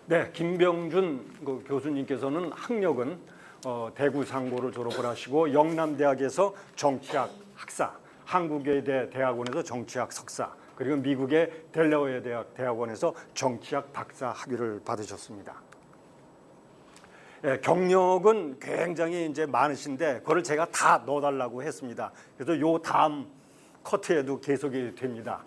네, 김병준 교수님께서는 학력은 대구 상고를 졸업을 하시고 영남대학에서 정치학 학사, 한국외대 대학원에서 정치학 석사, 그리고 미국의 델라웨어 대학원에서 정치학 박사 학위를 받으셨습니다. 예, 경력은 굉장히 이제 많으신데 그걸 제가 다 넣어달라고 했습니다. 그래서 요 다음 커트에도 계속이 됩니다.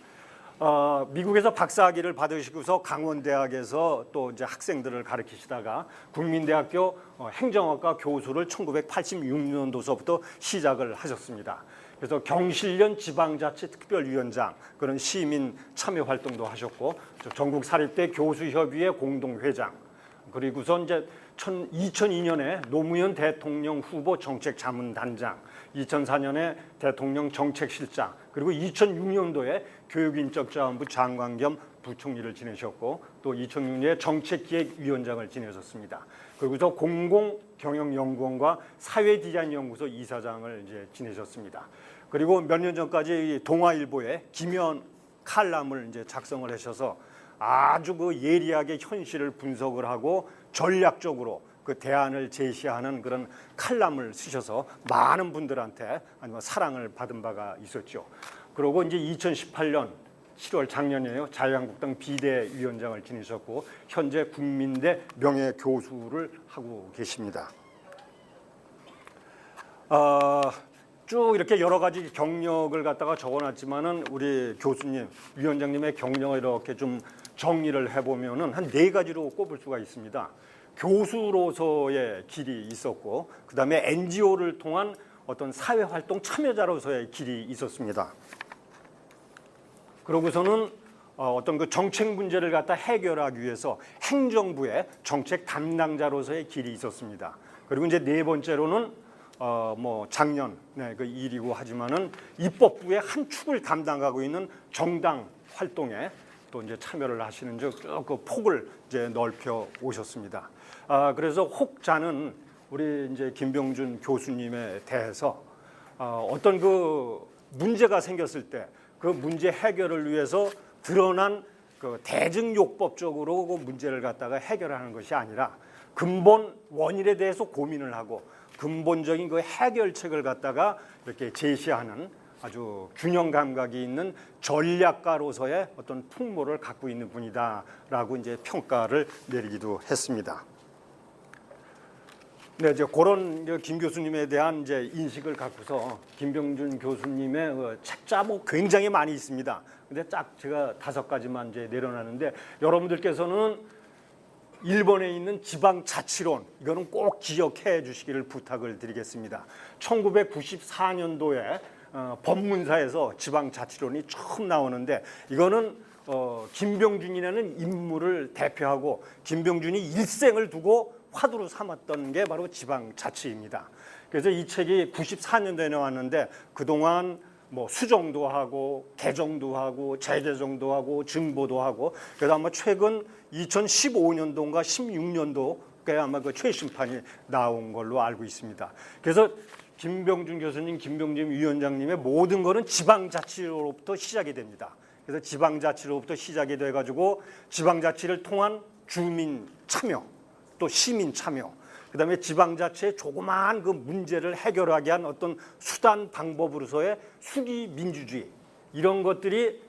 미국에서 박사학위를 받으시고서 강원대학에서 또 이제 학생들을 가르치시다가 국민대학교 행정학과 교수를 1986년도서부터 시작을 하셨습니다. 그래서 경실련 지방자치특별위원장, 그런 시민 참여 활동도 하셨고, 전국 사립대 교수협의회 공동회장, 그리고서 이제 2002년에 노무현 대통령 후보 정책자문단장, 2004년에 대통령 정책실장, 그리고 2006년도에 교육인적자원부 장관 겸 부총리를 지내셨고, 또 2006년에 정책기획위원장을 지내셨습니다. 그리고서 공공경영연구원과 사회디자인연구소 이사장을 이제 지내셨습니다. 그리고 몇 년 전까지 동아일보에 김현 칼럼을 이제 작성을 하셔서 아주 그 예리하게 현실을 분석을 하고 전략적으로 그 대안을 제시하는 그런 칼럼을 쓰셔서 많은 분들한테 아니면 사랑을 받은 바가 있었죠. 그리고 이제 2018년 7월 작년에요, 자유한국당 비대위원장을 지내셨고 현재 국민대 명예교수를 하고 계십니다. 쭉 이렇게 여러 가지 경력을 갖다가 적어놨지만은 우리 교수님, 위원장님의 경력을 이렇게 좀 정리를 해보면은 한 4가지로 꼽을 수가 있습니다. 교수로서의 길이 있었고, 그 다음에 NGO를 통한 어떤 사회활동 참여자로서의 길이 있었습니다. 그러고서는 어떤 그 정책 문제를 갖다 해결하기 위해서 행정부의 정책 담당자로서의 길이 있었습니다. 그리고 이제 4번째로는 뭐 작년 그 일이고 하지만은 입법부의 한 축을 담당하고 있는 정당 활동에 또 이제 참여를 하시는 쭉 그 폭을 이제 넓혀 오셨습니다. 그래서 혹자는 우리 이제 김병준 교수님에 대해서 어떤 그 문제가 생겼을 때 그 문제 해결을 위해서 드러난 그 대증요법적으로 그 문제를 갖다가 해결하는 것이 아니라 근본 원인에 대해서 고민을 하고 근본적인 그 해결책을 갖다가 이렇게 제시하는 아주 균형 감각이 있는 전략가로서의 어떤 풍모를 갖고 있는 분이다라고 이제 평가를 내리기도 했습니다. 네, 이제 그런 김 교수님에 대한 이제 인식을 갖고서 김병준 교수님의 책자목 굉장히 많이 있습니다. 근데 딱 제가 5가지만 이제 내려놨는데 여러분들께서는 일본에 있는 지방자치론, 이거는 꼭 기억해 주시기를 부탁을 드리겠습니다. 1994년도에 법문사에서 지방자치론이 처음 나오는데 이거는 김병준이라는 인물을 대표하고 김병준이 일생을 두고 화두로 삼았던 게 바로 지방자치입니다. 그래서 이 책이 94년도에 나왔는데 그동안 뭐 수정도 하고 개정도 하고 재개정도 하고 증보도 하고, 그래서 아마 최근 2015년도인가 16년도에 아마 그 최신판이 나온 걸로 알고 있습니다. 그래서 김병준 교수님, 김병준 위원장님의 모든 거는 지방자치로부터 시작이 됩니다. 그래서 지방자치로부터 시작이 돼가지고 지방자치를 통한 주민 참여, 또 시민 참여, 그다음에 지방자치의 조그마한 그 문제를 해결하게 한 어떤 수단 방법으로서의 수기 민주주의, 이런 것들이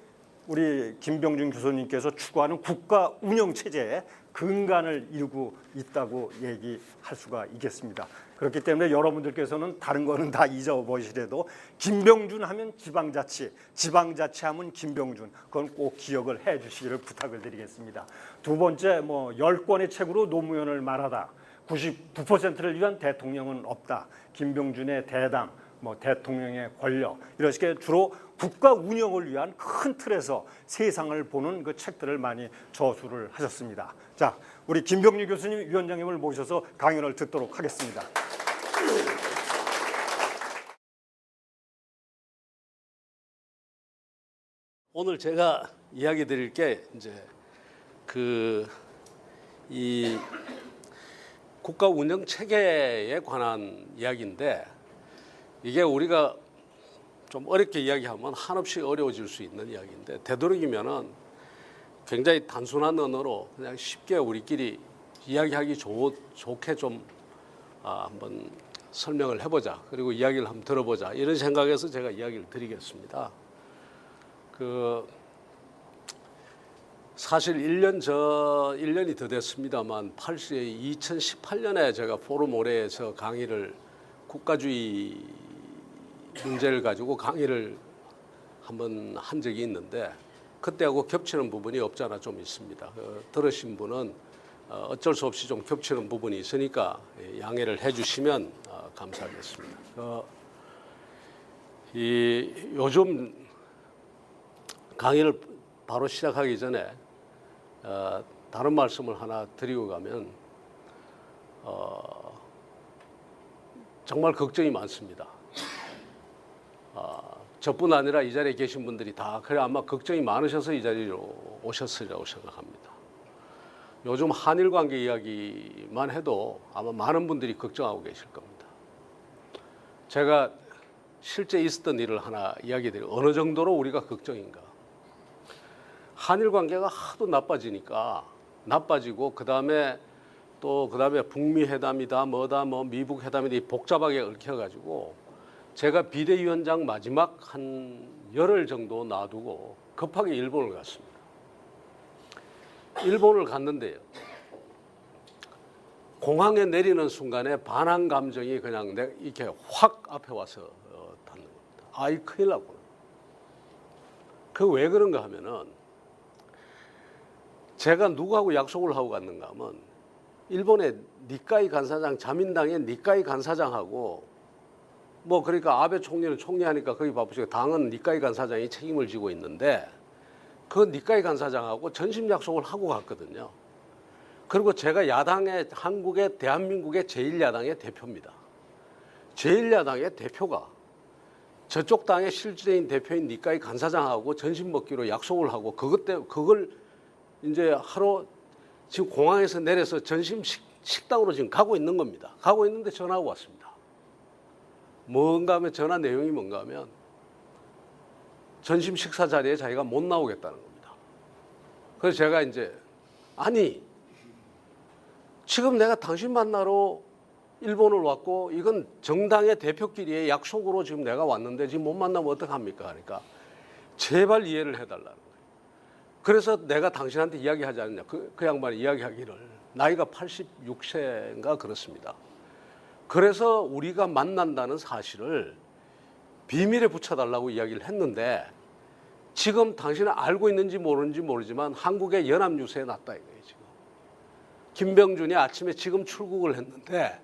우리 김병준 교수님께서 추구하는 국가 운영 체제의 근간을 이루고 있다고 얘기할 수가 있겠습니다. 그렇기 때문에 여러분들께서는 다른 거는 다 잊어버리시더라도 김병준 하면 지방자치, 지방자치 하면 김병준, 그건 꼭 기억을 해 주시기를 부탁을 드리겠습니다. 2번째, 뭐 10권의 책으로 노무현을 말하다, 99%를 위한 대통령은 없다, 김병준의 대담, 뭐 대통령의 권력, 이런 식의 주로 국가 운영을 위한 큰 틀에서 세상을 보는 그 책들을 많이 저술을 하셨습니다. 자, 우리 김병준 교수님, 위원장님을 모셔서 강연을 듣도록 하겠습니다. 오늘 제가 이야기 드릴 게 이제 이 국가 운영 체계에 관한 이야기인데, 이게 우리가 좀 어렵게 이야기하면 한없이 어려워질 수 있는 이야기인데 되도록이면은 굉장히 단순한 언어로 그냥 쉽게 우리끼리 이야기하기 좋게 좀 한번 설명을 해보자. 그리고 이야기를 한번 들어보자. 이런 생각에서 제가 이야기를 드리겠습니다. 사실 1년이 더 됐습니다만 2018년에 제가 포럼 올해에서 강의를 국가주의 문제를 가지고 강의를 한번 한 적이 있는데 그때하고 겹치는 부분이 없지 않아 좀 있습니다. 들으신 분은 어쩔 수 없이 좀 겹치는 부분이 있으니까 양해를 해주시면 감사하겠습니다. 요즘 강의를 바로 시작하기 전에 다른 말씀을 하나 드리고 가면 정말 걱정이 많습니다. 저뿐 아니라 이 자리에 계신 분들이 다 그래 아마 걱정이 많으셔서 이 자리로 오셨으리라고 생각합니다. 요즘 한일 관계 이야기만 해도 아마 많은 분들이 걱정하고 계실 겁니다. 제가 실제 있었던 일을 하나 이야기 드려요. 어느 정도로 우리가 걱정인가. 한일 관계가 하도 나빠지고 그다음에 북미 회담이다 뭐다 뭐 미북 회담이다 복잡하게 얽혀가지고 제가 비대위원장 마지막 한 열흘 정도 놔두고 급하게 일본을 갔습니다. 일본을 갔는데요. 공항에 내리는 순간에 반항 감정이 그냥 이렇게 확 앞에 와서 닿는 겁니다. 아이 큰일 났구나. 그 왜 그런가 하면은 제가 누구하고 약속을 하고 갔는가 하면 일본의 니카이 간사장 자민당의 니카이 간사장하고 뭐 그러니까 아베 총리는 총리하니까 거기 바쁘시고 당은 니카이 간사장이 책임을 지고 있는데 그 니카이 간사장하고 전심 약속을 하고 갔거든요. 그리고 제가 야당의 한국의 대한민국의 제1야당의 대표입니다. 제1야당의 대표가 저쪽 당의 실질적인 대표인 니카이 간사장하고 전심 먹기로 약속을 하고 그걸 이제 하루 지금 공항에서 내려서 전심 식당으로 지금 가고 있는 겁니다. 가고 있는데 전화가 왔습니다. 뭔가 하면 전화 내용이 뭔가 하면 전심 식사 자리에 자기가 못 나오겠다는 겁니다. 그래서 제가 이제 아니 지금 내가 당신 만나러 일본을 왔고 이건 정당의 대표끼리의 약속으로 지금 내가 왔는데 지금 못 만나면 어떡합니까? 그러니까 제발 이해를 해달라는 거예요. 그래서 내가 당신한테 이야기하지 않느냐. 그 양반이 이야기하기를 나이가 86세인가 그렇습니다. 그래서 우리가 만난다는 사실을 비밀에 붙여달라고 이야기를 했는데 지금 당신은 알고 있는지 모르는지 모르지만 한국의 연합뉴스에 났다 이거예요. 지금 김병준이 아침에 지금 출국을 했는데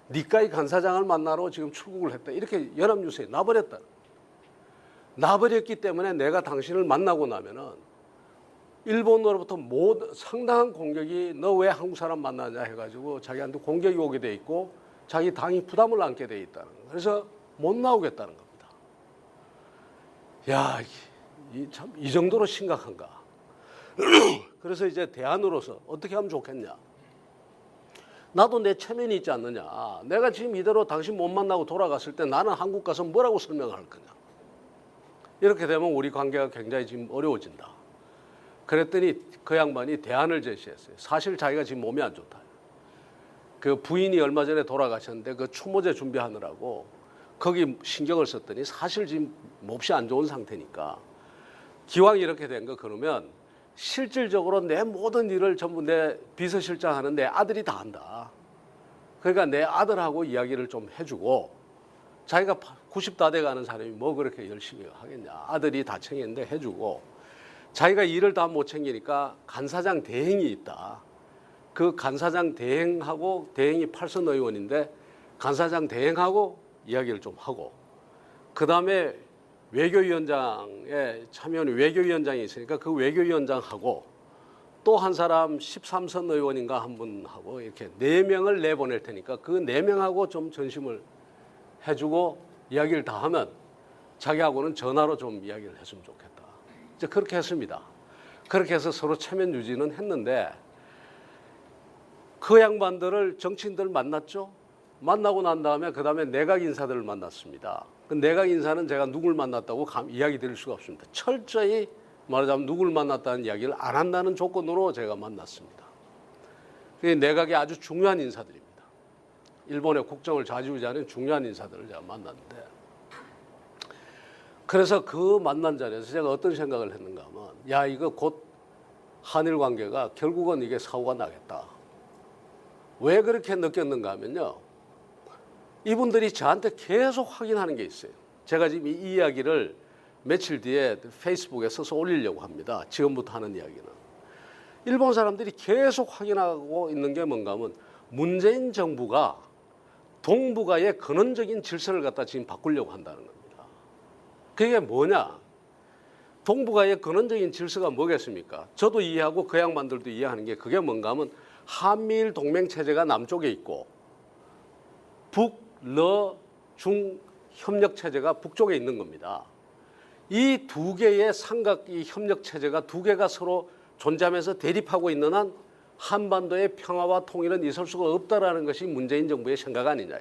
니카이 간사장을 만나러 지금 출국을 했다. 이렇게 연합뉴스에 나버렸다. 나버렸기 때문에 내가 당신을 만나고 나면은 일본으로부터 상당한 공격이 너 왜 한국 사람 만나냐 해가지고 자기한테 공격이 오게 돼 있고 자기 당이 부담을 안게 돼 있다는 거예요. 그래서 못 나오겠다는 겁니다. 야, 이 정도로 심각한가? 그래서 이제 대안으로서 어떻게 하면 좋겠냐? 나도 내 체면이 있지 않느냐? 내가 지금 이대로 당신 못 만나고 돌아갔을 때 나는 한국 가서 뭐라고 설명을 할 거냐? 이렇게 되면 우리 관계가 굉장히 지금 어려워진다. 그랬더니 그 양반이 대안을 제시했어요. 사실 자기가 지금 몸이 안 좋다. 그 부인이 얼마 전에 돌아가셨는데 그 추모제 준비하느라고 거기 신경을 썼더니 사실 지금 몹시 안 좋은 상태니까 기왕 이렇게 된 거 그러면 실질적으로 내 모든 일을 전부 내 비서실장 하는 내 아들이 다 한다. 그러니까 내 아들하고 이야기를 좀 해주고 자기가 90 다 돼가는 사람이 뭐 그렇게 열심히 하겠냐. 아들이 다 챙겼는데 해주고 자기가 일을 다 못 챙기니까 간사장 대행이 있다. 그 간사장 대행하고 대행이 8선 의원인데 간사장 대행하고 이야기를 좀 하고 그 다음에 외교위원장에 참여하는 외교위원장이 있으니까 그 외교위원장하고 또 한 사람 13선 의원인가 한 분하고 이렇게 4명을 내보낼 테니까 그 4명하고 좀 전심을 해주고 이야기를 다 하면 자기하고는 전화로 좀 이야기를 했으면 좋겠다. 이제 그렇게 했습니다. 그렇게 해서 서로 체면 유지는 했는데 그 양반들을 정치인들 만났죠. 만나고 난 다음에 그 다음에 내각 인사들을 만났습니다. 그 내각 인사는 제가 누굴 만났다고 이야기 드릴 수가 없습니다. 철저히 말하자면 누굴 만났다는 이야기를 안 한다는 조건으로 제가 만났습니다. 그게 내각의 아주 중요한 인사들입니다. 일본의 국정을 좌지우지하는 중요한 인사들을 제가 만났는데, 그래서 그 만난 자리에서 제가 어떤 생각을 했는가 하면, 야, 이거 곧 한일 관계가 결국은 이게 사고가 나겠다. 왜 그렇게 느꼈는가 하면요, 이분들이 저한테 계속 확인하는 게 있어요. 제가 지금 이 이야기를 며칠 뒤에 페이스북에 써서 올리려고 합니다. 지금부터 하는 이야기는. 일본 사람들이 계속 확인하고 있는 게 뭔가 하면, 문재인 정부가 동북아의 근원적인 질서를 갖다 지금 바꾸려고 한다는 겁니다. 그게 뭐냐? 동북아의 근원적인 질서가 뭐겠습니까? 저도 이해하고 그 양반들도 이해하는 게, 그게 뭔가 하면 한미일 동맹 체제가 남쪽에 있고 북, 러, 중 협력 체제가 북쪽에 있는 겁니다. 이 두 개의 삼각이 협력 체제가 두 개가 서로 존재하면서 대립하고 있는 한 한반도의 평화와 통일은 있을 수가 없다라는 것이 문재인 정부의 생각 아니냐.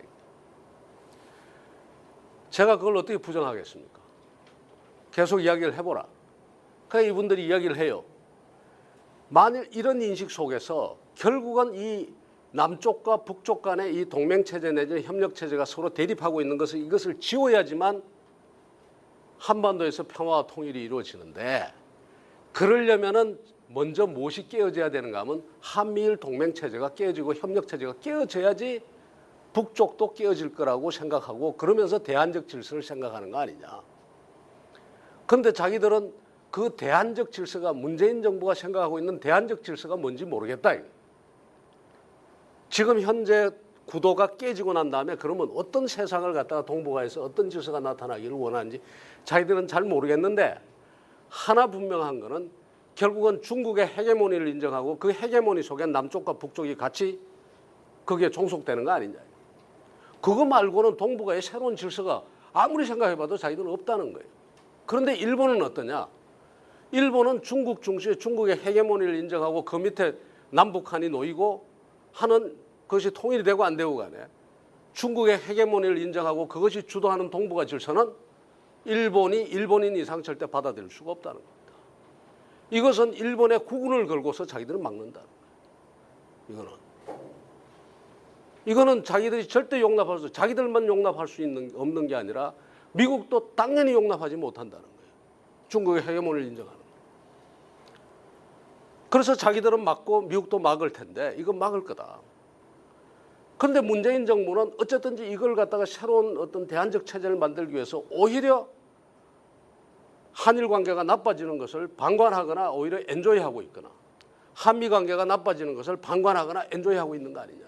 제가 그걸 어떻게 부정하겠습니까? 계속 이야기를 해보라. 그러니까 이분들이 이야기를 해요. 만일 이런 인식 속에서 결국은 이 남쪽과 북쪽 간의 이 동맹체제 내지는 협력체제가 서로 대립하고 있는 것을, 이것을 지워야지만 한반도에서 평화와 통일이 이루어지는데, 그러려면은 먼저 무엇이 깨어져야 되는가 하면 한미일 동맹체제가 깨어지고 협력체제가 깨어져야지 북쪽도 깨어질 거라고 생각하고, 그러면서 대안적 질서를 생각하는 거 아니냐. 그런데 자기들은 그 대안적 질서가, 문재인 정부가 생각하고 있는 대안적 질서가 뭔지 모르겠다. 지금 현재 구도가 깨지고 난 다음에 그러면 어떤 세상을 갖다가 동북아에서 어떤 질서가 나타나기를 원하는지 자기들은 잘 모르겠는데, 하나 분명한 거는 결국은 중국의 헤게모니를 인정하고 그 헤게모니 속에 남쪽과 북쪽이 같이 거기에 종속되는 거 아니냐. 그거 말고는 동북아의 새로운 질서가 아무리 생각해봐도 자기들은 없다는 거예요. 그런데 일본은 어떠냐? 일본은 중국 중시에 중국의 헤게모니를 인정하고 그 밑에 남북한이 놓이고 하는 것이 통일이 되고 안 되고 간에 중국의 헤게모니를 인정하고 그것이 주도하는 동북아 질서는 일본인 이상 절대 받아들일 수가 없다는 겁니다. 이것은 일본의 국운을 걸고서 자기들은 막는다는 거예요. 이거는 자기들이 절대 용납할 수, 자기들만 용납할 수 없는 게 아니라 미국도 당연히 용납하지 못한다는 거예요. 중국의 헤게모니를 인정하는 거예요. 그래서 자기들은 막고 미국도 막을 텐데 이건 막을 거다. 그런데 문재인 정부는 어쨌든지 이걸 갖다가 새로운 어떤 대안적 체제를 만들기 위해서 오히려 한일 관계가 나빠지는 것을 방관하거나 오히려 엔조이하고 있거나, 한미 관계가 나빠지는 것을 방관하거나 엔조이하고 있는 거 아니냐.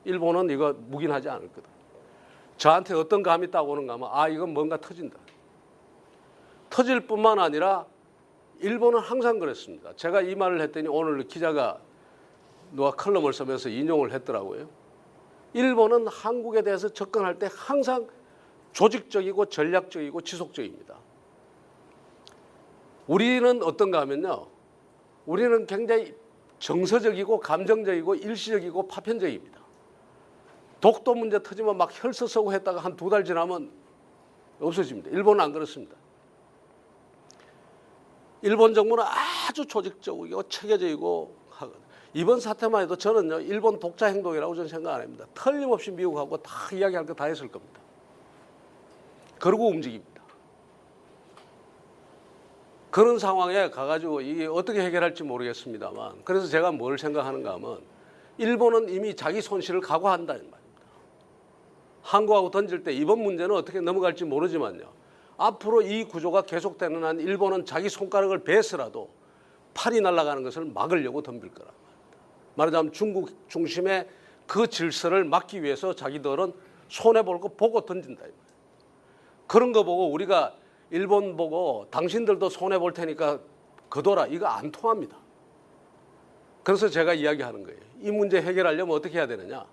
일본은 이거 묵인하지 않을 거다. 저한테 어떤 감이 딱 오는가 하면, 아, 이건 뭔가 터진다. 터질 뿐만 아니라 일본은 항상 그랬습니다. 제가 이 말을 했더니 오늘 기자가 누가 칼럼을 쓰면서 인용을 했더라고요. 일본은 한국에 대해서 접근할 때 항상 조직적이고 전략적이고 지속적입니다. 우리는 어떤가 하면요, 우리는 굉장히 정서적이고 감정적이고 일시적이고 파편적입니다. 독도 문제 터지면 막 혈서 쓰고 했다가 한 2달 지나면 없어집니다. 일본은 안 그렇습니다. 일본 정부는 아주 조직적이고 체계적이고 하거든요. 이번 사태만 해도 저는요, 일본 독자 행동이라고 저는 생각 안 합니다. 틀림없이 미국하고 다 이야기할 거 다 했을 겁니다. 그러고 움직입니다. 그런 상황에 가가지고 이게 어떻게 해결할지 모르겠습니다만, 그래서 제가 뭘 생각하는가 하면, 일본은 이미 자기 손실을 각오한다는 말입니다. 한국하고 던질 때 이번 문제는 어떻게 넘어갈지 모르지만요, 앞으로 이 구조가 계속되는 한 일본은 자기 손가락을 베서라도 팔이 날아가는 것을 막으려고 덤빌 거란 말입니다. 말하자면 중국 중심의 그 질서를 막기 위해서 자기들은 손해볼 거 보고 던진다. 그런 거 보고 우리가 일본 보고 당신들도 손해볼 테니까 거둬라, 이거 안 통합니다. 그래서 제가 이야기하는 거예요. 이 문제 해결하려면 어떻게 해야 되느냐.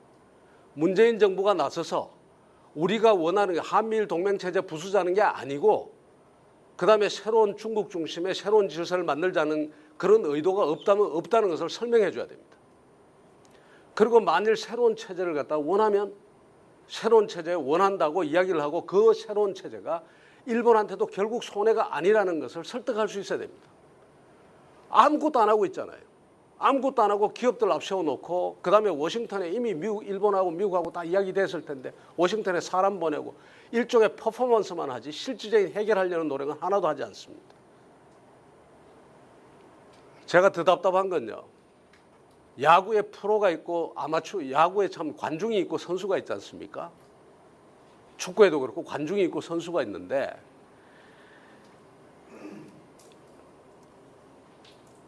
문재인 정부가 나서서 우리가 원하는 게 한미일 동맹체제 부수자는 게 아니고, 그다음에 새로운 중국 중심의 새로운 질서를 만들자는 그런 의도가 없다는 것을 설명해 줘야 됩니다. 그리고 만일 새로운 체제를 갖다 원하면 새로운 체제 원한다고 이야기를 하고 그 새로운 체제가 일본한테도 결국 손해가 아니라는 것을 설득할 수 있어야 됩니다. 아무것도 안 하고 있잖아요. 아무것도 안 하고 기업들 앞세워놓고 그다음에 워싱턴에 이미 일본하고 미국하고 다 이야기됐을 텐데 워싱턴에 사람 보내고 일종의 퍼포먼스만 하지 실질적인 해결하려는 노력은 하나도 하지 않습니다. 제가 더 답답한 건요. 야구에 프로가 있고 아마추어 야구에 참 관중이 있고 선수가 있지 않습니까? 축구에도 그렇고 관중이 있고 선수가 있는데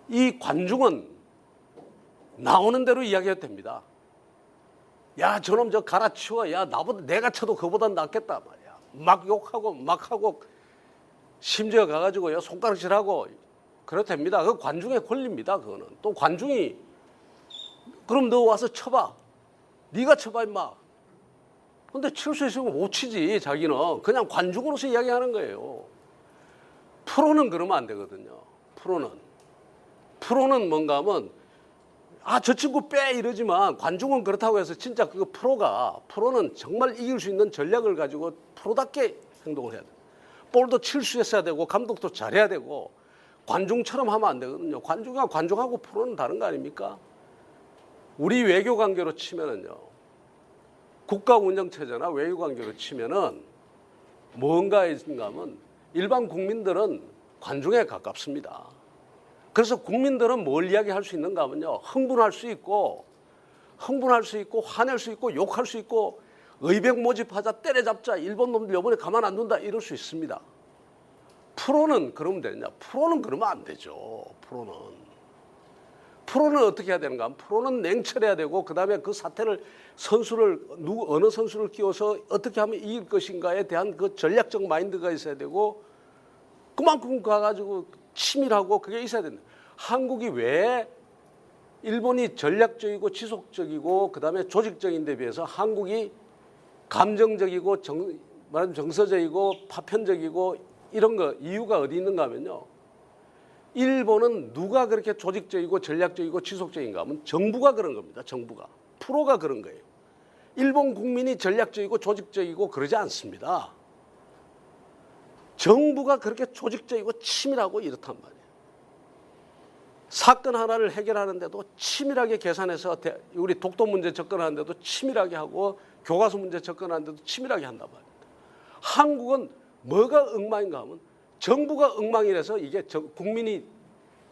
이 관중은 나오는 대로 이야기해도 됩니다. 야 저놈 저 갈아치워. 야 나보다 내가 쳐도 그보다 낫겠다 말이야. 막 욕하고 막 하고 심지어 가가지고 손가락질하고 그래도 됩니다. 그 관중의 권리입니다. 그거는 또 관중이 그럼 너 와서 쳐봐. 네가 쳐봐 임마. 근데 칠 수 있으면 못 치지. 자기는 그냥 관중으로서 이야기하는 거예요. 프로는 그러면 안 되거든요. 프로는 뭔가 하면 저 친구 빼 이러지만 관중은 그렇다고 해서 진짜 그 프로는 정말 이길 수 있는 전략을 가지고 프로답게 행동을 해야 돼요. 볼도 칠 수 있어야 되고 감독도 잘해야 되고 관중처럼 하면 안 되거든요. 관중하고 프로는 다른 거 아닙니까? 우리 외교 관계로 치면은요. 국가 운영 체제나 외교 관계로 치면은 뭔가 있는가 하면 일반 국민들은 관중에 가깝습니다. 그래서 국민들은 뭘 이야기할 수 있는가 하면요. 흥분할 수 있고 화낼 수 있고 욕할 수 있고 의병 모집하자 때려잡자 일본 놈들 이번에 가만 안 둔다 이럴 수 있습니다. 프로는 그러면 되냐? 프로는 그러면 안 되죠. 프로는 어떻게 해야 되는가? 프로는 냉철해야 되고 그다음에 그 사태를 어느 선수를 끼워서 어떻게 하면 이길 것인가에 대한 그 전략적 마인드가 있어야 되고 그만큼 가가지고 치밀하고 그게 있어야 된다. 한국이 왜 일본이 전략적이고 지속적이고 그다음에 조직적인 데 비해서 한국이 감정적이고 말하자면 정서적이고 파편적이고 이런 거 이유가 어디 있는가 하면요. 일본은 누가 그렇게 조직적이고 전략적이고 지속적인가 하면 정부가 그런 겁니다. 정부가. 프로가 그런 거예요. 일본 국민이 전략적이고 조직적이고 그러지 않습니다. 정부가 그렇게 조직적이고 치밀하고 이렇단 말이에요. 사건 하나를 해결하는데도 치밀하게 계산해서 우리 독도 문제 접근하는데도 치밀하게 하고 교과서 문제 접근하는데도 치밀하게 한단 말이에요. 한국은 뭐가 엉망인가 하면 정부가 엉망이라서 이게 국민이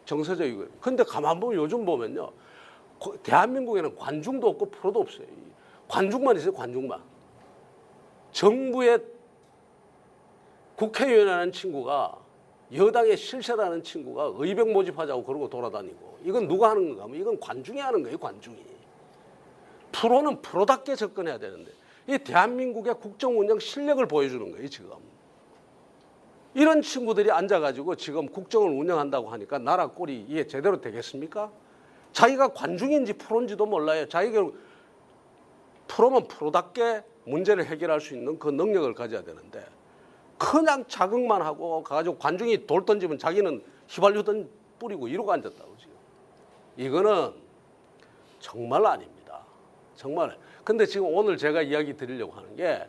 정서적이고요. 그런데 가만 보면 요즘 보면요. 대한민국에는 관중도 없고 프로도 없어요. 관중만 있어요. 관중만. 정부의 국회의원이라는 친구가 여당의 실세라는 친구가 의병 모집하자고 그러고 돌아다니고 이건 누가 하는 건가 하면 이건 관중이 하는 거예요. 관중이. 프로는 프로답게 접근해야 되는데 이 대한민국의 국정 운영 실력을 보여주는 거예요. 지금. 이런 친구들이 앉아가지고 지금 국정을 운영한다고 하니까 나라 꼴이 이게 제대로 되겠습니까? 자기가 관중인지 프로인지도 몰라요. 자기가 프로면 프로답게 문제를 해결할 수 있는 그 능력을 가져야 되는데 그냥 자극만 하고 가가지고 관중이 돌 던지면 자기는 휘발유 뿌리고 이러고 앉았다고 지금. 이거는 정말 아닙니다. 정말. 근데 지금 오늘 제가 이야기 드리려고 하는 게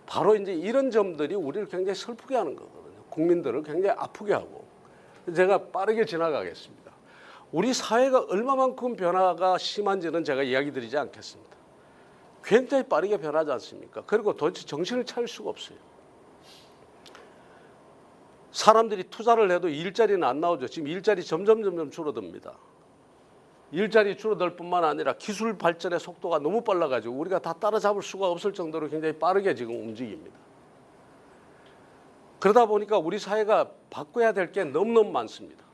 바로 이제 이런 점들이 우리를 굉장히 슬프게 하는 거거든요. 국민들을 굉장히 아프게 하고. 제가 빠르게 지나가겠습니다. 우리 사회가 얼마만큼 변화가 심한지는 제가 이야기 드리지 않겠습니다. 굉장히 빠르게 변하지 않습니까? 그리고 도대체 정신을 차릴 수가 없어요. 사람들이 투자를 해도 일자리는 안 나오죠. 지금 일자리 점점 줄어듭니다. 일자리 줄어들 뿐만 아니라 기술 발전의 속도가 너무 빨라가지고 우리가 다 따라잡을 수가 없을 정도로 굉장히 빠르게 지금 움직입니다. 그러다 보니까 우리 사회가 바꿔야 될 게 너무너무 많습니다.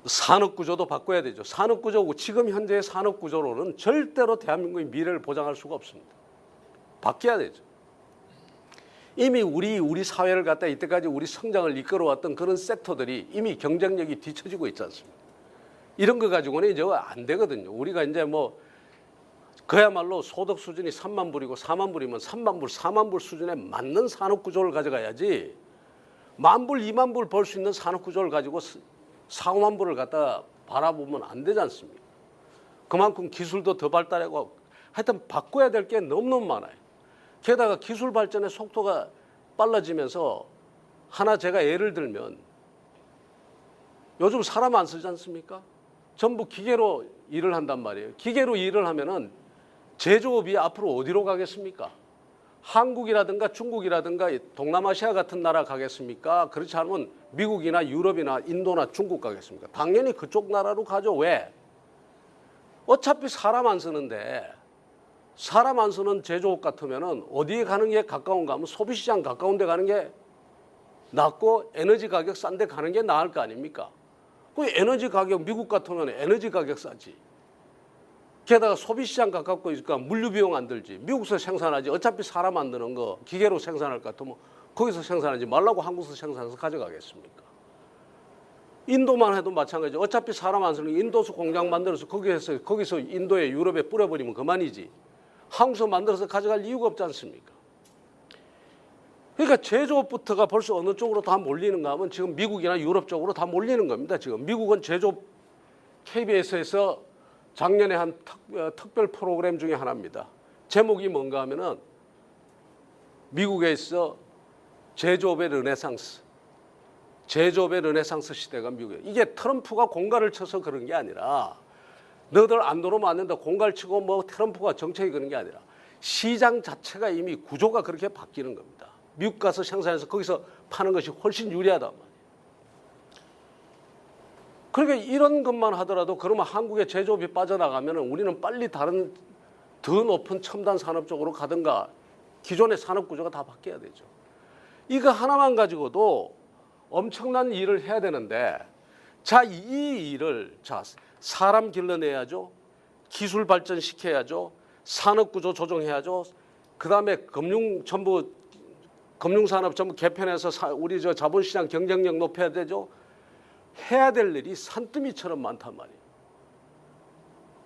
산업구조도 바꿔야 되죠. 산업구조, 지금 현재의 산업구조로는 절대로 대한민국의 미래를 보장할 수가 없습니다. 바뀌어야 되죠. 이미 우리 사회를 갖다 이때까지 우리 성장을 이끌어왔던 그런 섹터들이 이미 경쟁력이 뒤처지고 있지 않습니까? 이런 거 가지고는 이제 안 되거든요. 우리가 이제 뭐 그야말로 소득 수준이 3만 불이고 4만 불이면 3만 불, 4만 불 수준에 맞는 산업 구조를 가져가야지 1만 불, 2만 불 벌 수 있는 산업 구조를 가지고 4, 5만 불을 갖다 바라보면 안 되지 않습니까? 그만큼 기술도 더 발달하고 하여튼 바꿔야 될 게 너무너무 많아요. 게다가 기술 발전의 속도가 빨라지면서 하나 제가 예를 들면 요즘 사람 안 쓰지 않습니까? 전부 기계로 일을 한단 말이에요. 기계로 일을 하면은 제조업이 앞으로 어디로 가겠습니까? 한국이라든가 중국이라든가 동남아시아 같은 나라 가겠습니까? 그렇지 않으면 미국이나 유럽이나 인도나 중국 가겠습니까? 당연히 그쪽 나라로 가죠. 왜? 어차피 사람 안 쓰는데 사람 안 쓰는 제조업 같으면은 어디에 가는 게 가까운가 하면 소비시장 가까운 데 가는 게 낫고 에너지 가격 싼 데 가는 게 나을 거 아닙니까? 그 에너지 가격 미국 같으면 에너지 가격 싸지. 게다가 소비시장 가깝고 있으니까 물류 비용 안 들지. 미국에서 생산하지. 어차피 사람 만드는 거 기계로 생산할 것 같으면 거기서 생산하지 말라고 한국에서 생산해서 가져가겠습니까? 인도만 해도 마찬가지죠. 어차피 사람 안 쓰는 인도서 공장 만들어서 거기서 인도에 유럽에 뿌려버리면 그만이지. 한국에서 만들어서 가져갈 이유가 없지 않습니까? 그러니까 제조업부터가 벌써 어느 쪽으로 다 몰리는가 하면 지금 미국이나 유럽 쪽으로 다 몰리는 겁니다. 지금 미국은 제조업 KBS에서 작년에 한 특별 프로그램 중에 하나입니다. 제목이 뭔가 하면은 미국에 있어 제조업의 르네상스. 제조업의 르네상스 시대가 미국에. 이게 트럼프가 공갈을 쳐서 그런 게 아니라 너들 안 들어오면 안 된다. 공갈 치고 뭐 트럼프가 정책이 그런 게 아니라 시장 자체가 이미 구조가 그렇게 바뀌는 겁니다. 미국 가서 생산해서 거기서 파는 것이 훨씬 유리하단 말이에요. 그러니까 이런 것만 하더라도 그러면 한국의 제조업이 빠져나가면 우리는 빨리 다른 더 높은 첨단 산업 쪽으로 가든가 기존의 산업 구조가 다 바뀌어야 되죠. 이거 하나만 가지고도 엄청난 일을 해야 되는데 자, 이 일을 자, 사람 길러내야죠. 기술 발전시켜야죠. 산업 구조 조정해야죠. 그다음에 금융산업 전부 개편해서 우리 저 자본시장 경쟁력 높여야 되죠. 해야 될 일이 산더미처럼 많단 말이에요.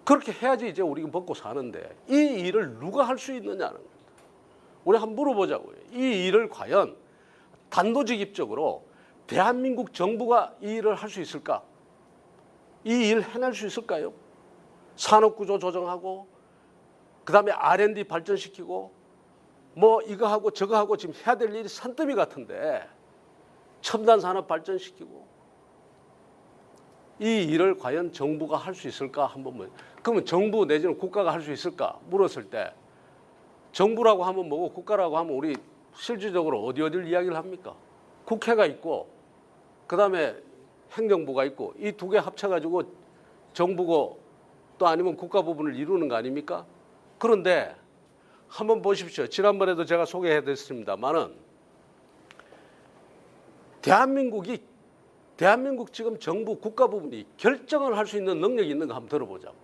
그렇게 해야지 이제 우리가 먹고 사는데 이 일을 누가 할 수 있느냐는 겁니다. 우리 한번 물어보자고요. 이 일을 과연 단도직입적으로 대한민국 정부가 이 일을 할 수 있을까? 이 일 해낼 수 있을까요? 산업구조 조정하고 그다음에 R&D 발전시키고 뭐 이거 하고 저거 하고 지금 해야 될 일이 산더미 같은데 첨단 산업 발전시키고 이 일을 과연 정부가 할 수 있을까 한번 그러면 정부 내지는 국가가 할 수 있을까 물었을 때 정부라고 하면 뭐고 국가라고 하면 우리 실질적으로 어디를 이야기를 합니까? 국회가 있고 그다음에 행정부가 있고 이 두 개 합쳐가지고 정부고 또 아니면 국가 부분을 이루는 거 아닙니까? 그런데 한번 보십시오. 지난번에도 제가 소개해드렸습니다만은 대한민국 지금 정부 국가 부분이 결정을 할 수 있는 능력이 있는 거 한번 들어보자고.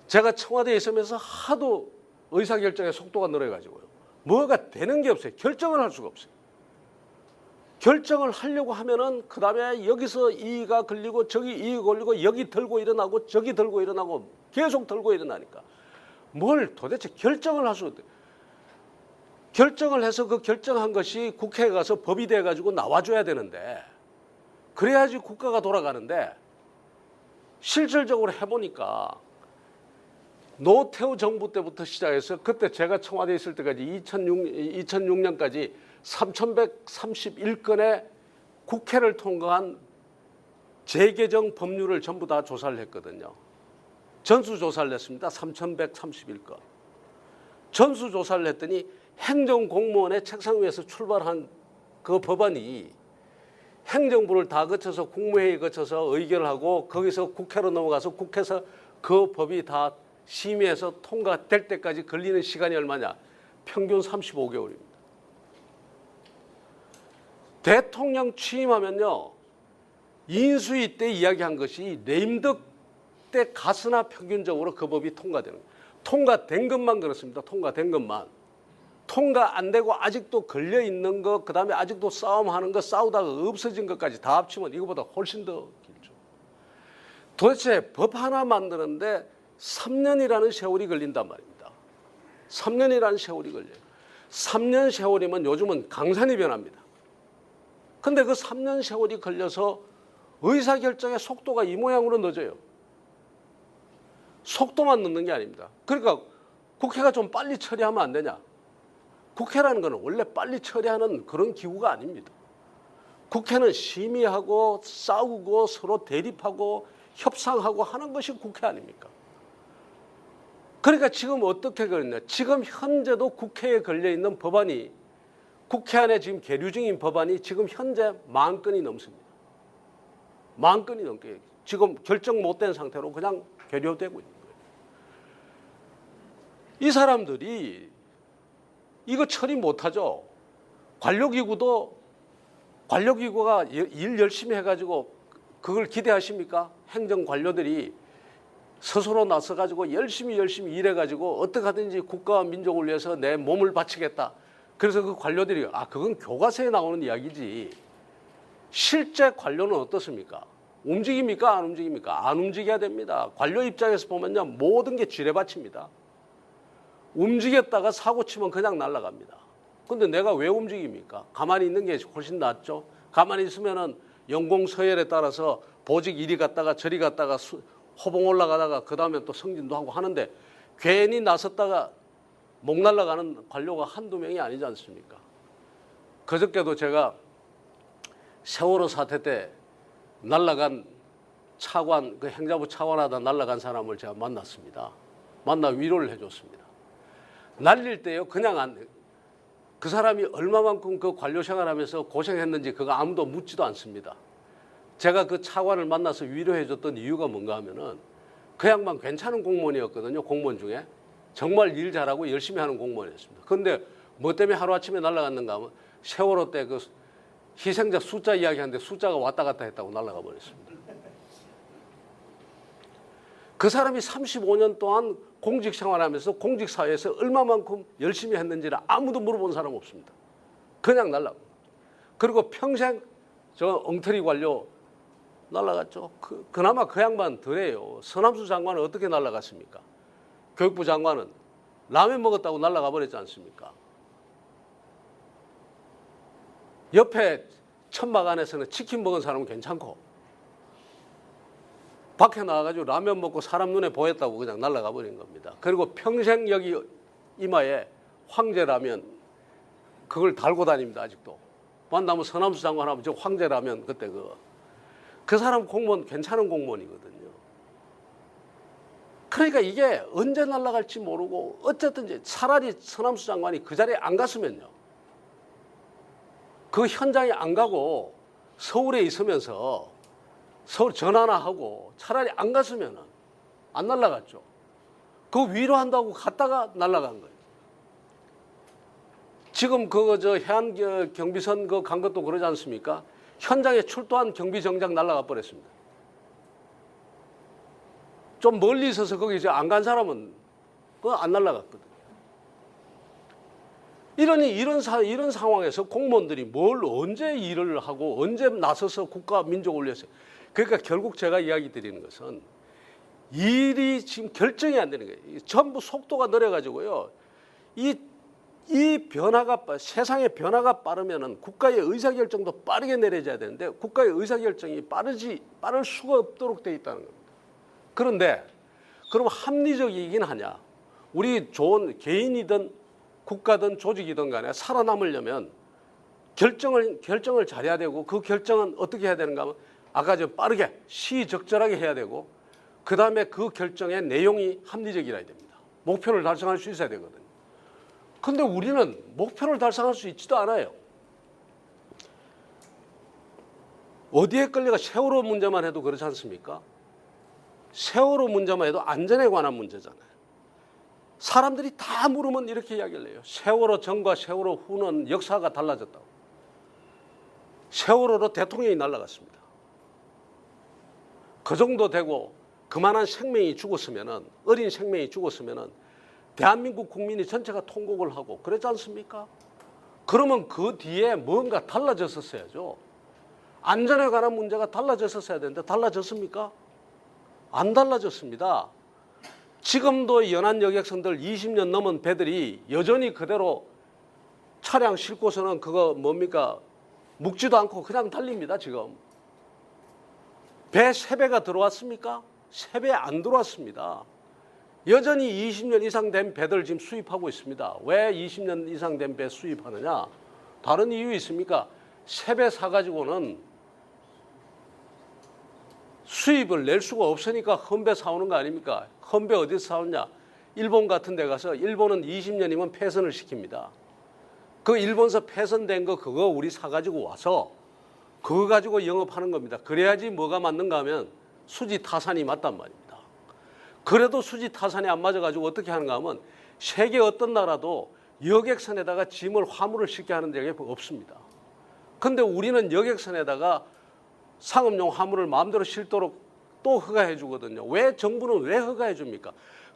제가 청와대에 있으면서 하도 의사결정의 속도가 늘어가지고요. 뭐가 되는 게 없어요. 결정을 할 수가 없어요. 결정을 하려고 하면은 그 다음에 여기서 이의가 걸리고 저기 이의가 걸리고 여기 들고 일어나고 저기 들고 일어나고 계속 들고 일어나니까 뭘 도대체 결정을 할 수 없어요. 결정을 해서 그 결정한 것이 국회에 가서 법이 돼가지고 나와줘야 되는데 그래야지 국가가 돌아가는데 실질적으로 해보니까 노태우 정부 때부터 시작해서 그때 제가 청와대에 있을 때까지 2006년까지 3,131건의 국회를 통과한 재개정 법률을 전부 다 조사를 했거든요. 전수조사를 했습니다. 3,131건. 전수조사를 했더니 행정공무원의 책상 위에서 출발한 그 법안이 행정부를 다 거쳐서 국무회의 거쳐서 의결을 하고 거기서 국회로 넘어가서 국회에서 그 법이 다 심의해서 통과될 때까지 걸리는 시간이 얼마냐? 평균 35개월입니다. 대통령 취임하면요. 인수위 때 이야기한 것이 레임덕 때 가스나 평균적으로 그 법이 통과되는 거예요. 통과된 것만 그렇습니다. 통과된 것만. 통과 안 되고 아직도 걸려 있는 것, 그다음에 아직도 싸움하는 것, 싸우다가 없어진 것까지 다 합치면 이거보다 훨씬 더 길죠. 도대체 법 하나 만드는데 3년이라는 세월이 걸린단 말입니다. 3년이라는 세월이 걸려요. 3년 세월이면 요즘은 강산이 변합니다. 근데 그 3년 세월이 걸려서 의사결정의 속도가 이 모양으로 늦어요. 속도만 넣는 게 아닙니다. 그러니까 국회가 좀 빨리 처리하면 안 되냐? 국회라는 것은 원래 빨리 처리하는 그런 기구가 아닙니다. 국회는 심의하고 싸우고 서로 대립하고 협상하고 하는 것이 국회 아닙니까? 그러니까 지금 어떻게 그랬냐? 지금 현재도 국회에 걸려있는 법안이, 국회 안에 지금 계류 중인 법안이 지금 현재 10,000건이 넘습니다. 10,000건이 넘게 지금 결정 못된 상태로 그냥 계류되고 있는 거예요. 이 사람들이 이거 처리 못하죠. 관료기구가 일 열심히 해가지고 그걸 기대하십니까? 행정 관료들이 스스로 나서가지고 열심히 일해가지고 어떻게 하든지 국가와 민족을 위해서 내 몸을 바치겠다. 그래서 그 관료들이 그건 교과서에 나오는 이야기지. 실제 관료는 어떻습니까? 움직입니까? 안 움직입니까? 안 움직여야 됩니다. 관료 입장에서 보면요, 모든 게 지뢰밭입니다. 움직였다가 사고 치면 그냥 날아갑니다. 근데 내가 왜 움직입니까? 가만히 있는 게 훨씬 낫죠. 가만히 있으면은 연공 서열에 따라서 보직 이리 갔다가 저리 갔다가 호봉 올라가다가 그 다음에 또 승진도 하고 하는데 괜히 나섰다가 목 날아가는 관료가 한두 명이 아니지 않습니까? 그저께도 제가 세월호 사태 때 날아간 차관, 그 행자부 차관하다 날아간 사람을 제가 만났습니다. 만나 위로를 해줬습니다. 날릴 때요, 그냥 그 사람이 얼마만큼 그 관료 생활하면서 고생했는지 그거 아무도 묻지도 않습니다. 제가 그 차관을 만나서 위로해줬던 이유가 뭔가 하면은 그 양반 괜찮은 공무원이었거든요. 공무원 중에. 정말 일 잘하고 열심히 하는 공무원이었습니다. 그런데 뭐 때문에 하루아침에 날아갔는가 하면 세월호 때 그 희생자 숫자 이야기하는데 숫자가 왔다 갔다 했다고 날아가 버렸습니다. 그 사람이 35년 동안 공직 생활하면서 공직사회에서 얼마만큼 열심히 했는지를 아무도 물어본 사람 없습니다. 그냥 날아가. 그리고 평생 저 엉터리 관료 날아갔죠. 그나마 그 양반 덜해요. 서남수 장관은 어떻게 날아갔습니까? 교육부 장관은 라면 먹었다고 날아가 버렸지 않습니까? 옆에 천막 안에서는 치킨 먹은 사람은 괜찮고 밖에 나와가지고 라면 먹고 사람 눈에 보였다고 그냥 날아가 버린 겁니다. 그리고 평생 여기 이마에 황제라면 그걸 달고 다닙니다. 아직도. 만나면 서남수 장관 하면 저 황제라면 그때 그 사람 공무원 괜찮은 공무원이거든요. 그러니까 이게 언제 날아갈지 모르고 어쨌든 차라리 서남수 장관이 그 자리에 안 갔으면요. 그 현장에 안 가고 서울에 있으면서 서울 전화나 하고 차라리 안 갔으면 안 날아갔죠. 그거 위로한다고 갔다가 날아간 거예요. 지금 저 해안 경비선 간 것도 그러지 않습니까? 현장에 출두한 경비정장 날아가 버렸습니다. 좀 멀리 있어서 거기 이제 안 간 사람은 그거 안 날아갔거든요. 이런 상황에서 공무원들이 뭘 언제 일을 하고 언제 나서서 국가 민족을 위해서, 그러니까 결국 제가 이야기 드리는 것은 일이 지금 결정이 안 되는 거예요. 전부 속도가 느려가지고요. 이 변화가, 세상의 변화가 빠르면은 국가의 의사결정도 빠르게 내려져야 되는데 국가의 의사결정이 빠를 수가 없도록 돼 있다는 겁니다. 그런데 그럼 합리적이긴 하냐? 우리 좋은 개인이든 국가든 조직이든 간에 살아남으려면 결정을 잘해야 되고 그 결정은 어떻게 해야 되는가 하면 아까 좀 빠르게 시적절하게 해야 되고 그 다음에 그 결정의 내용이 합리적이라야 됩니다. 목표를 달성할 수 있어야 되거든요. 그런데 우리는 목표를 달성할 수 있지도 않아요. 어디에 끌려가 세월호 문제만 해도 그렇지 않습니까? 세월호 문제만 해도 안전에 관한 문제잖아요. 사람들이 다 물으면 이렇게 이야기를 해요. 세월호 전과 세월호 후는 역사가 달라졌다고. 세월호로 대통령이 날아갔습니다. 그 정도 되고 그만한 생명이 죽었으면은, 어린 생명이 죽었으면은 대한민국 국민이 전체가 통곡을 하고 그랬지 않습니까? 그러면 그 뒤에 뭔가 달라졌었어야죠. 안전에 관한 문제가 달라졌었어야 되는데 달라졌습니까? 안 달라졌습니다. 지금도 연안 여객선들 20년 넘은 배들이 여전히 그대로 차량 싣고서는 그거 뭡니까? 묵지도 않고 그냥 달립니다. 지금. 배 3배가 들어왔습니까? 3배 안 들어왔습니다. 여전히 20년 이상 된 배들 지금 수입하고 있습니다. 왜 20년 이상 된 배 수입하느냐? 다른 이유 있습니까? 새 배 사가지고는 수입을 낼 수가 없으니까 헌배 사오는 거 아닙니까? 헌배 어디서 사오냐? 일본 같은 데 가서, 일본은 20년이면 폐선을 시킵니다. 그 일본서 폐선된 거 그거 우리 사가지고 와서 그거 가지고 영업하는 겁니다. 그래야지 뭐가 맞는가 하면 수지 타산이 맞단 말입니다. 그래도 수지 타산이 안 맞아가지고 어떻게 하는가 하면 세계 어떤 나라도 여객선에다가 짐을 화물을 싣게 하는 데가 없습니다. 근데 우리는 여객선에다가 상업용 화물을 마음대로 싣도록 또 허가해 주거든요. 왜 정부는 왜 허가해 줍니까?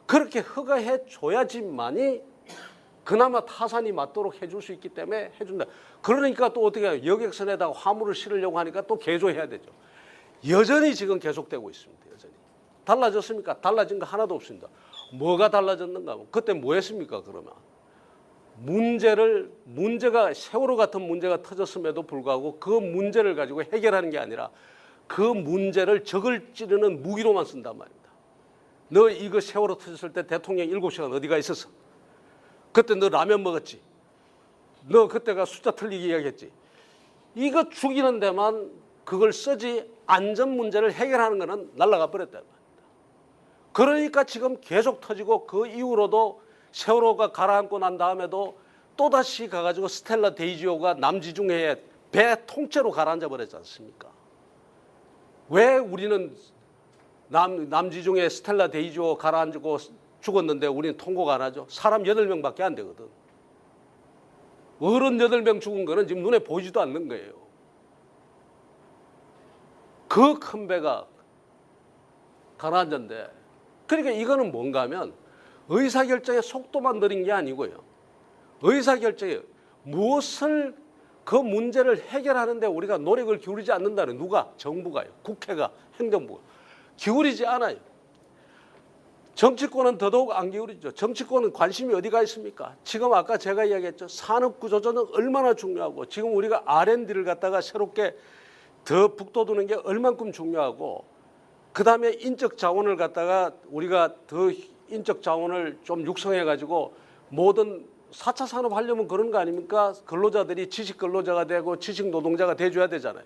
그렇게 허가해 줘야지만이 그나마 타산이 맞도록 해줄 수 있기 때문에 해준다. 그러니까 또 어떻게 해요? 여객선에다가 화물을 실으려고 하니까 또 개조해야 되죠. 여전히 지금 계속되고 있습니다. 여전히. 달라졌습니까? 달라진 거 하나도 없습니다. 뭐가 달라졌는가? 그때 뭐 했습니까? 그러면 문제가 세월호 같은 문제가 터졌음에도 불구하고 그 문제를 가지고 해결하는 게 아니라 그 문제를 적을 찌르는 무기로만 쓴단 말입니다. 너 이거 세월호 터졌을 때 대통령 7시간 어디가 있었어? 그때 너 라면 먹었지? 너 그때가 숫자 틀리기 이야기했지? 이거 죽이는 데만 그걸 쓰지 안전 문제를 해결하는 거는 날아가 버렸단 말입니다. 그러니까 지금 계속 터지고 그 이후로도 세월호가 가라앉고 난 다음에도 또다시 가가지고 스텔라 데이지오가 남지중해에 배 통째로 가라앉아 버렸지 않습니까? 왜 우리는 남지중해 스텔라 데이지오 가라앉고 죽었는데 우리는 통보가 안 하죠? 사람 8명밖에 안 되거든. 어른 8명 죽은 거는 지금 눈에 보이지도 않는 거예요. 그 큰 배가 가라앉았는데, 그러니까 이거는 뭔가 하면 의사결정의 속도만 느린 게 아니고요. 의사결정에 무엇을 그 문제를 해결하는데 우리가 노력을 기울이지 않는다는, 누가? 정부가요. 국회가, 행정부가. 기울이지 않아요. 정치권은 더더욱 안 기울이죠. 정치권은 관심이 어디가 있습니까? 지금 아까 제가 이야기했죠. 산업구조조는 얼마나 중요하고, 지금 우리가 R&D를 갖다가 새롭게 더 북돋우는 게 얼만큼 중요하고, 그 다음에 인적 자원을 갖다가 우리가 더 인적 자원을 좀 육성해가지고 모든 4차 산업 하려면 그런 거 아닙니까? 근로자들이 지식 근로자가 되고 지식 노동자가 돼줘야 되잖아요.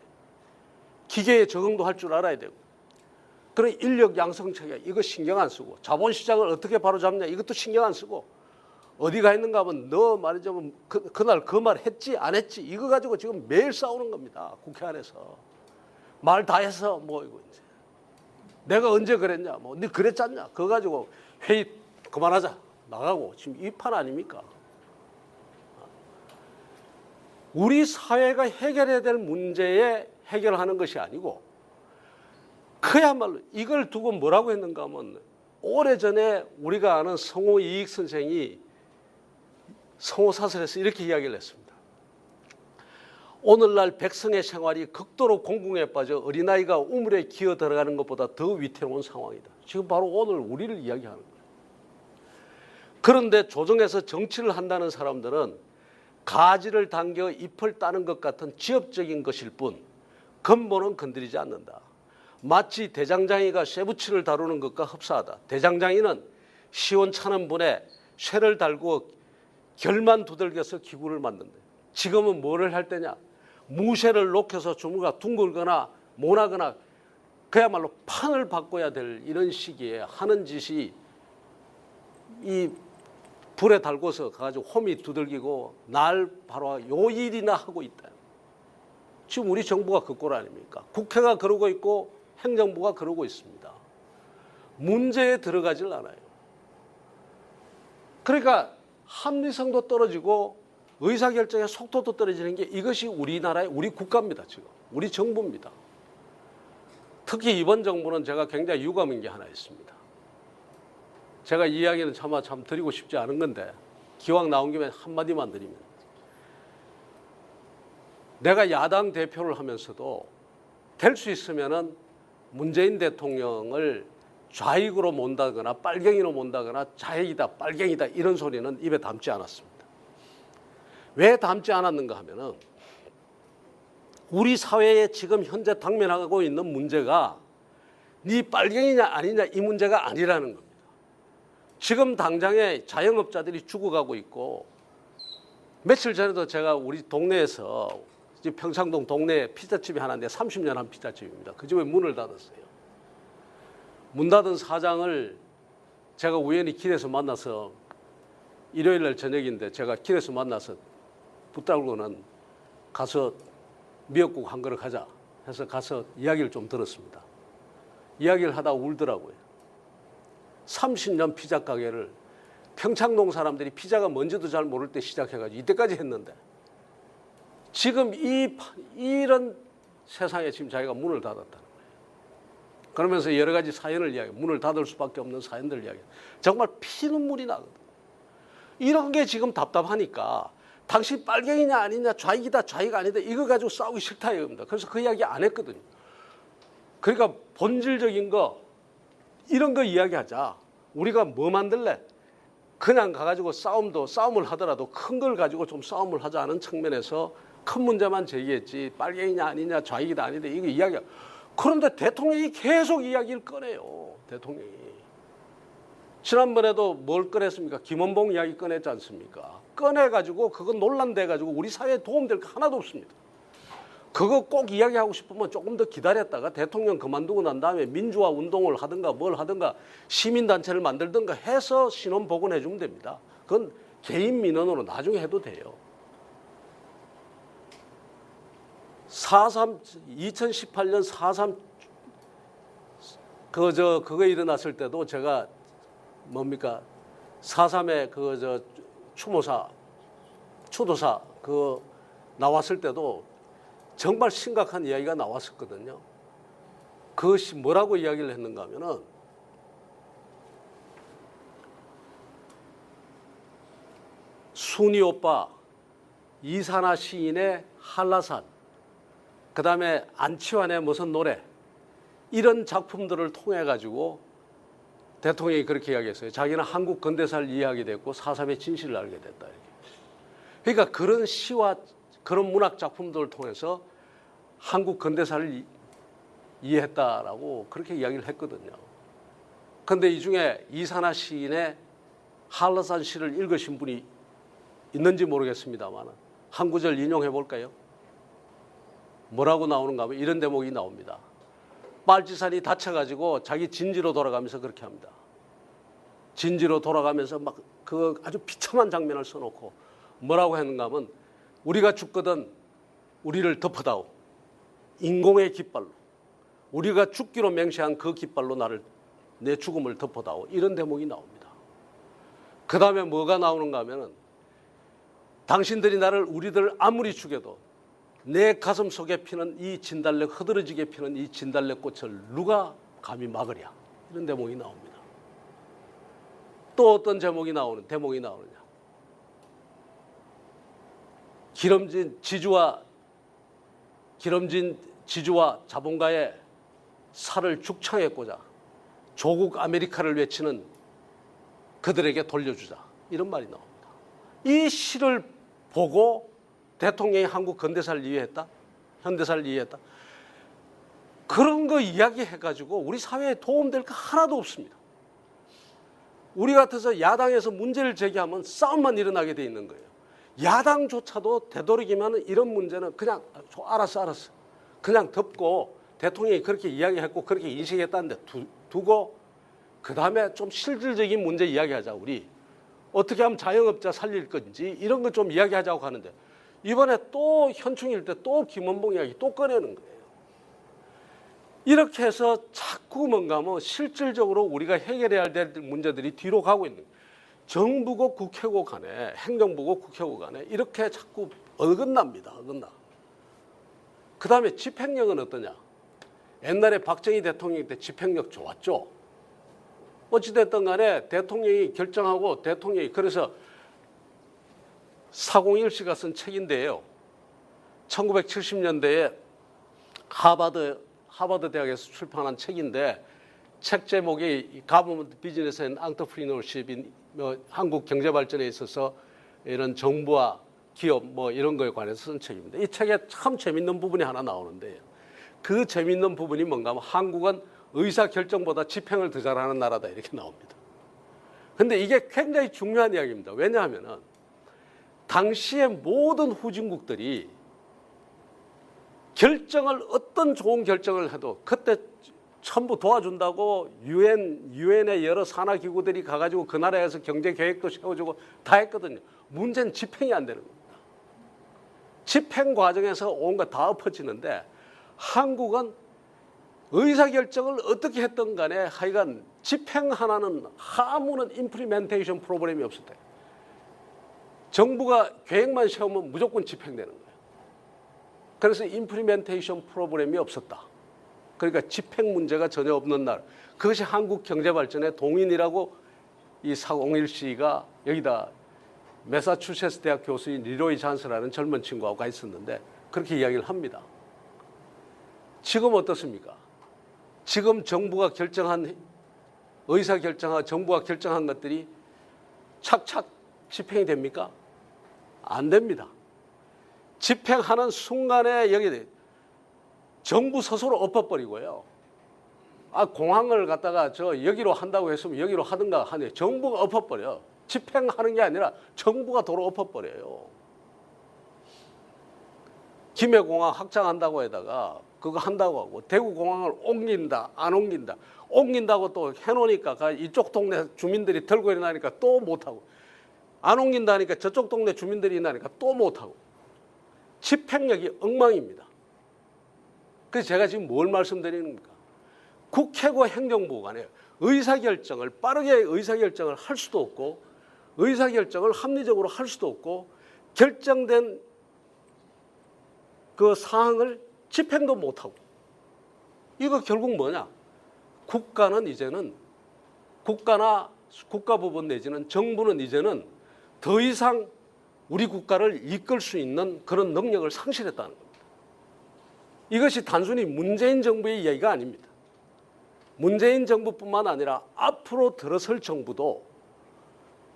기계에 적응도 할 줄 알아야 되고. 그런 인력 양성 체계 이거 신경 안 쓰고, 자본시장을 어떻게 바로잡냐 이것도 신경 안 쓰고, 어디가 있는가 하면 너 말이자면 그날 그 말 했지 안 했지 이거 가지고 지금 매일 싸우는 겁니다. 국회 안에서. 말 다 해서 뭐 이거 이제 내가 언제 그랬냐 뭐 네 그랬잖냐 그거 가지고 회의 그만하자 나가고, 지금 이 판 아닙니까? 우리 사회가 해결해야 될 문제에 해결하는 것이 아니고, 그야말로 이걸 두고 뭐라고 했는가 하면, 오래전에 우리가 아는 성호 이익 선생이 성호사설에서 이렇게 이야기를 했습니다. 오늘날 백성의 생활이 극도로 공공에 빠져 어린아이가 우물에 기어 들어가는 것보다 더 위태로운 상황이다. 지금 바로 오늘 우리를 이야기하는 거예요. 그런데 조정에서 정치를 한다는 사람들은 가지를 당겨 잎을 따는 것 같은 지엽적인 것일 뿐 근본은 건드리지 않는다. 마치 대장장이가 쇠붙이를 다루는 것과 흡사하다. 대장장이는 시원찮은 분에 쇠를 달고 결만 두들겨서 기구를 만든다. 지금은 뭐를 할 때냐? 무쇠를 녹여서 주무가 둥글거나 모나거나 그야말로 판을 바꿔야 될 이런 시기에 하는 짓이 이 불에 달고서 가지고 홈이 두들기고 날 바로 요 일이나 하고 있다. 지금 우리 정부가 그 꼴 아닙니까? 국회가 그러고 있고 행정부가 그러고 있습니다. 문제에 들어가질 않아요. 그러니까 합리성도 떨어지고 의사결정의 속도도 떨어지는 게 이것이 우리나라의 우리 국가입니다. 지금 우리 정부입니다. 특히 이번 정부는 제가 굉장히 유감인 게 하나 있습니다. 제가 이 이야기는 차마 참 드리고 싶지 않은 건데 기왕 나온 김에 한마디만 드리면, 내가 야당 대표를 하면서도 될 수 있으면은 문재인 대통령을 좌익으로 몬다거나 빨갱이로 몬다거나 좌익이다 빨갱이다 이런 소리는 입에 담지 않았습니다. 왜 담지 않았는가 하면은 우리 사회에 지금 현재 당면하고 있는 문제가 네 빨갱이냐 아니냐 이 문제가 아니라는 겁니다. 지금 당장에 자영업자들이 죽어가고 있고 며칠 전에도 제가 우리 동네에서 지금 평창동 동네에 피자집이 하나인데 30년 한 피자집입니다. 그 집에 문을 닫았어요. 문 닫은 사장을 제가 우연히 길에서 만나서 일요일 날 저녁인데 제가 길에서 만나서 붙들고는 가서 미역국 한 그릇 하자 해서 가서 이야기를 좀 들었습니다. 이야기를 하다 울더라고요. 30년 피자 가게를 평창동 사람들이 피자가 뭔지도 잘 모를 때 시작해가지고 이때까지 했는데 지금 이런 세상에 지금 자기가 문을 닫았다는 거예요. 그러면서 여러 가지 사연을 이야기해요. 문을 닫을 수밖에 없는 사연들을 이야기해요. 정말 피눈물이 나거든요. 이런 게 지금 답답하니까 당신 빨갱이냐 아니냐 좌익이다 좌익 아니다 이거 가지고 싸우기 싫다 이겁니다. 그래서 그 이야기 안 했거든요. 그러니까 본질적인 거 이런 거 이야기하자. 우리가 뭐 만들래? 그냥 가가지고 싸움을 하더라도 큰 걸 가지고 좀 싸움을 하자는 측면에서 큰 문제만 제기했지 빨갱이냐 아니냐 좌익이다 아니다 이거 이야기야. 그런데 대통령이 계속 이야기를 꺼내요. 대통령이. 지난번에도 뭘 꺼냈습니까? 김원봉 이야기 꺼냈지 않습니까? 꺼내가지고 그거 논란돼가지고 우리 사회에 도움될 거 하나도 없습니다. 그거 꼭 이야기하고 싶으면 조금 더 기다렸다가 대통령 그만두고 난 다음에 민주화 운동을 하든가 뭘 하든가 시민단체를 만들든가 해서 신원 복원해 주면 됩니다. 그건 개인 민원으로 나중에 해도 돼요. 2018년 4.3 그거 일어났을 때도 제가 뭡니까 4.3의 추도사 그 나왔을 때도 정말 심각한 이야기가 나왔었거든요. 그것이 뭐라고 이야기를 했는가 하면은 순이 오빠, 이산화 시인의 한라산, 그 다음에 안치환의 무슨 노래 이런 작품들을 통해 가지고 대통령이 그렇게 이야기했어요. 자기는 한국 근대사를 이해하게 됐고 4.3의 진실을 알게 됐다. 이렇게. 그러니까 그런 시와 그런 문학 작품들을 통해서 한국 근대사를 이해했다라고 그렇게 이야기를 했거든요. 그런데 이 중에 이산화 시인의 한라산 시를 읽으신 분이 있는지 모르겠습니다만 한 구절 인용해 볼까요? 뭐라고 나오는가 하면 이런 대목이 나옵니다. 빨치산이 다쳐가지고 자기 진지로 돌아가면서 그렇게 합니다. 진지로 돌아가면서 막 그 아주 비참한 장면을 써놓고 뭐라고 했는가 하면 우리가 죽거든 우리를 덮어다오. 인공의 깃발로. 우리가 죽기로 맹세한 그 깃발로 내 죽음을 덮어다오. 이런 대목이 나옵니다. 그 다음에 뭐가 나오는가 하면은 당신들이 우리들 아무리 죽여도 내 가슴 속에 피는 이 진달래 흐드러지게 피는 이 진달래 꽃을 누가 감히 막으랴. 이런 대목이 나옵니다. 또 어떤 대목이 나오느냐. 기름진 지주와 자본가의 살을 죽창에 꽂아 조국 아메리카를 외치는 그들에게 돌려주자. 이런 말이 나옵니다. 이 시를 보고 대통령이 한국 근대사를 이해했다? 현대사를 이해했다? 그런 거 이야기해가지고 우리 사회에 도움될 거 하나도 없습니다. 우리 같아서 야당에서 문제를 제기하면 싸움만 일어나게 돼 있는 거예요. 야당조차도 되도록이면 이런 문제는 그냥 알았어. 그냥 덮고 대통령이 그렇게 이야기했고 그렇게 인식했다는데 두고 그 다음에 좀 실질적인 문제 이야기하자. 우리 어떻게 하면 자영업자 살릴 건지 이런 거 좀 이야기하자고 하는데 이번에 또 현충일 때 또 김원봉 이야기 또 꺼내는 거예요. 이렇게 해서 자꾸 뭔가 하면 실질적으로 우리가 해결해야 될 문제들이 뒤로 가고 있는 거예요. 정부고 국회고 간에 행정부고 국회고 간에 이렇게 자꾸 어긋납니다. 그 다음에 집행력은 어떠냐. 옛날에 박정희 대통령 때 집행력 좋았죠. 어찌됐든 간에 대통령이 결정하고 대통령이 그래서 401씨가 쓴 책인데요. 1970년대에 하버드 대학에서 출판한 책인데 책 제목이 Government Business and Entrepreneurship인 한국 경제 발전에 있어서 이런 정부와 기업 이런 거에 관해서 쓴 책입니다. 이 책에 참 재밌는 부분이 하나 나오는데 그 재밌는 부분이 뭔가 하면 한국은 의사 결정보다 집행을 더 잘하는 나라다 이렇게 나옵니다. 근데 이게 굉장히 중요한 이야기입니다. 왜냐하면은 당시에 모든 후진국들이 결정을 어떤 좋은 결정을 해도 그때 전부 도와준다고 유엔의 여러 산하 기구들이 가가지고 그 나라에서 경제 계획도 세워주고 다 했거든요. 문제는 집행이 안 되는 겁니다. 집행 과정에서 온갖 다 엎어지는데 한국은 의사결정을 어떻게 했든 간에 하여간 집행 하나는 아무런 임플리멘테이션 프로그램이 없었대요. 정부가 계획만 세우면 무조건 집행되는 거예요. 그래서 임플리멘테이션 프로그램이 없었다. 그러니까 집행 문제가 전혀 없는 날. 그것이 한국 경제발전의 동인이라고 이 사공일 씨가 여기다 매사추세츠 대학 교수인 리로이 잔스라는 젊은 친구하고 가 있었는데 그렇게 이야기를 합니다. 지금 어떻습니까? 지금 정부가 결정한 의사결정하고 정부가 결정한 것들이 착착 집행이 됩니까? 안 됩니다. 집행하는 순간에 여기 정부 스스로 엎어버리고요. 공항을 갖다가 저 여기로 한다고 했으면 여기로 하든가 하네. 정부가 엎어버려. 집행하는 게 아니라 정부가 도로 엎어버려요. 김해공항 확장한다고 해다가 그거 한다고 하고 대구공항을 옮긴다 안 옮긴다 옮긴다고 또 해놓으니까 이쪽 동네 주민들이 들고 일어나니까 또 못하고 안 옮긴다니까 저쪽 동네 주민들이 일어나니까 또 못하고 집행력이 엉망입니다. 그래서 제가 지금 뭘 말씀드리는 겁니까? 국회고 행정부 간에 의사결정을 빠르게 의사결정을 할 수도 없고 의사결정을 합리적으로 할 수도 없고 결정된 그 사항을 집행도 못하고 이거 결국 뭐냐? 국가는 이제는 국가나 국가 부분 내지는 정부는 이제는 더 이상 우리 국가를 이끌 수 있는 그런 능력을 상실했다는 겁니다. 이것이 단순히 문재인 정부의 이야기가 아닙니다. 문재인 정부뿐만 아니라 앞으로 들어설 정부도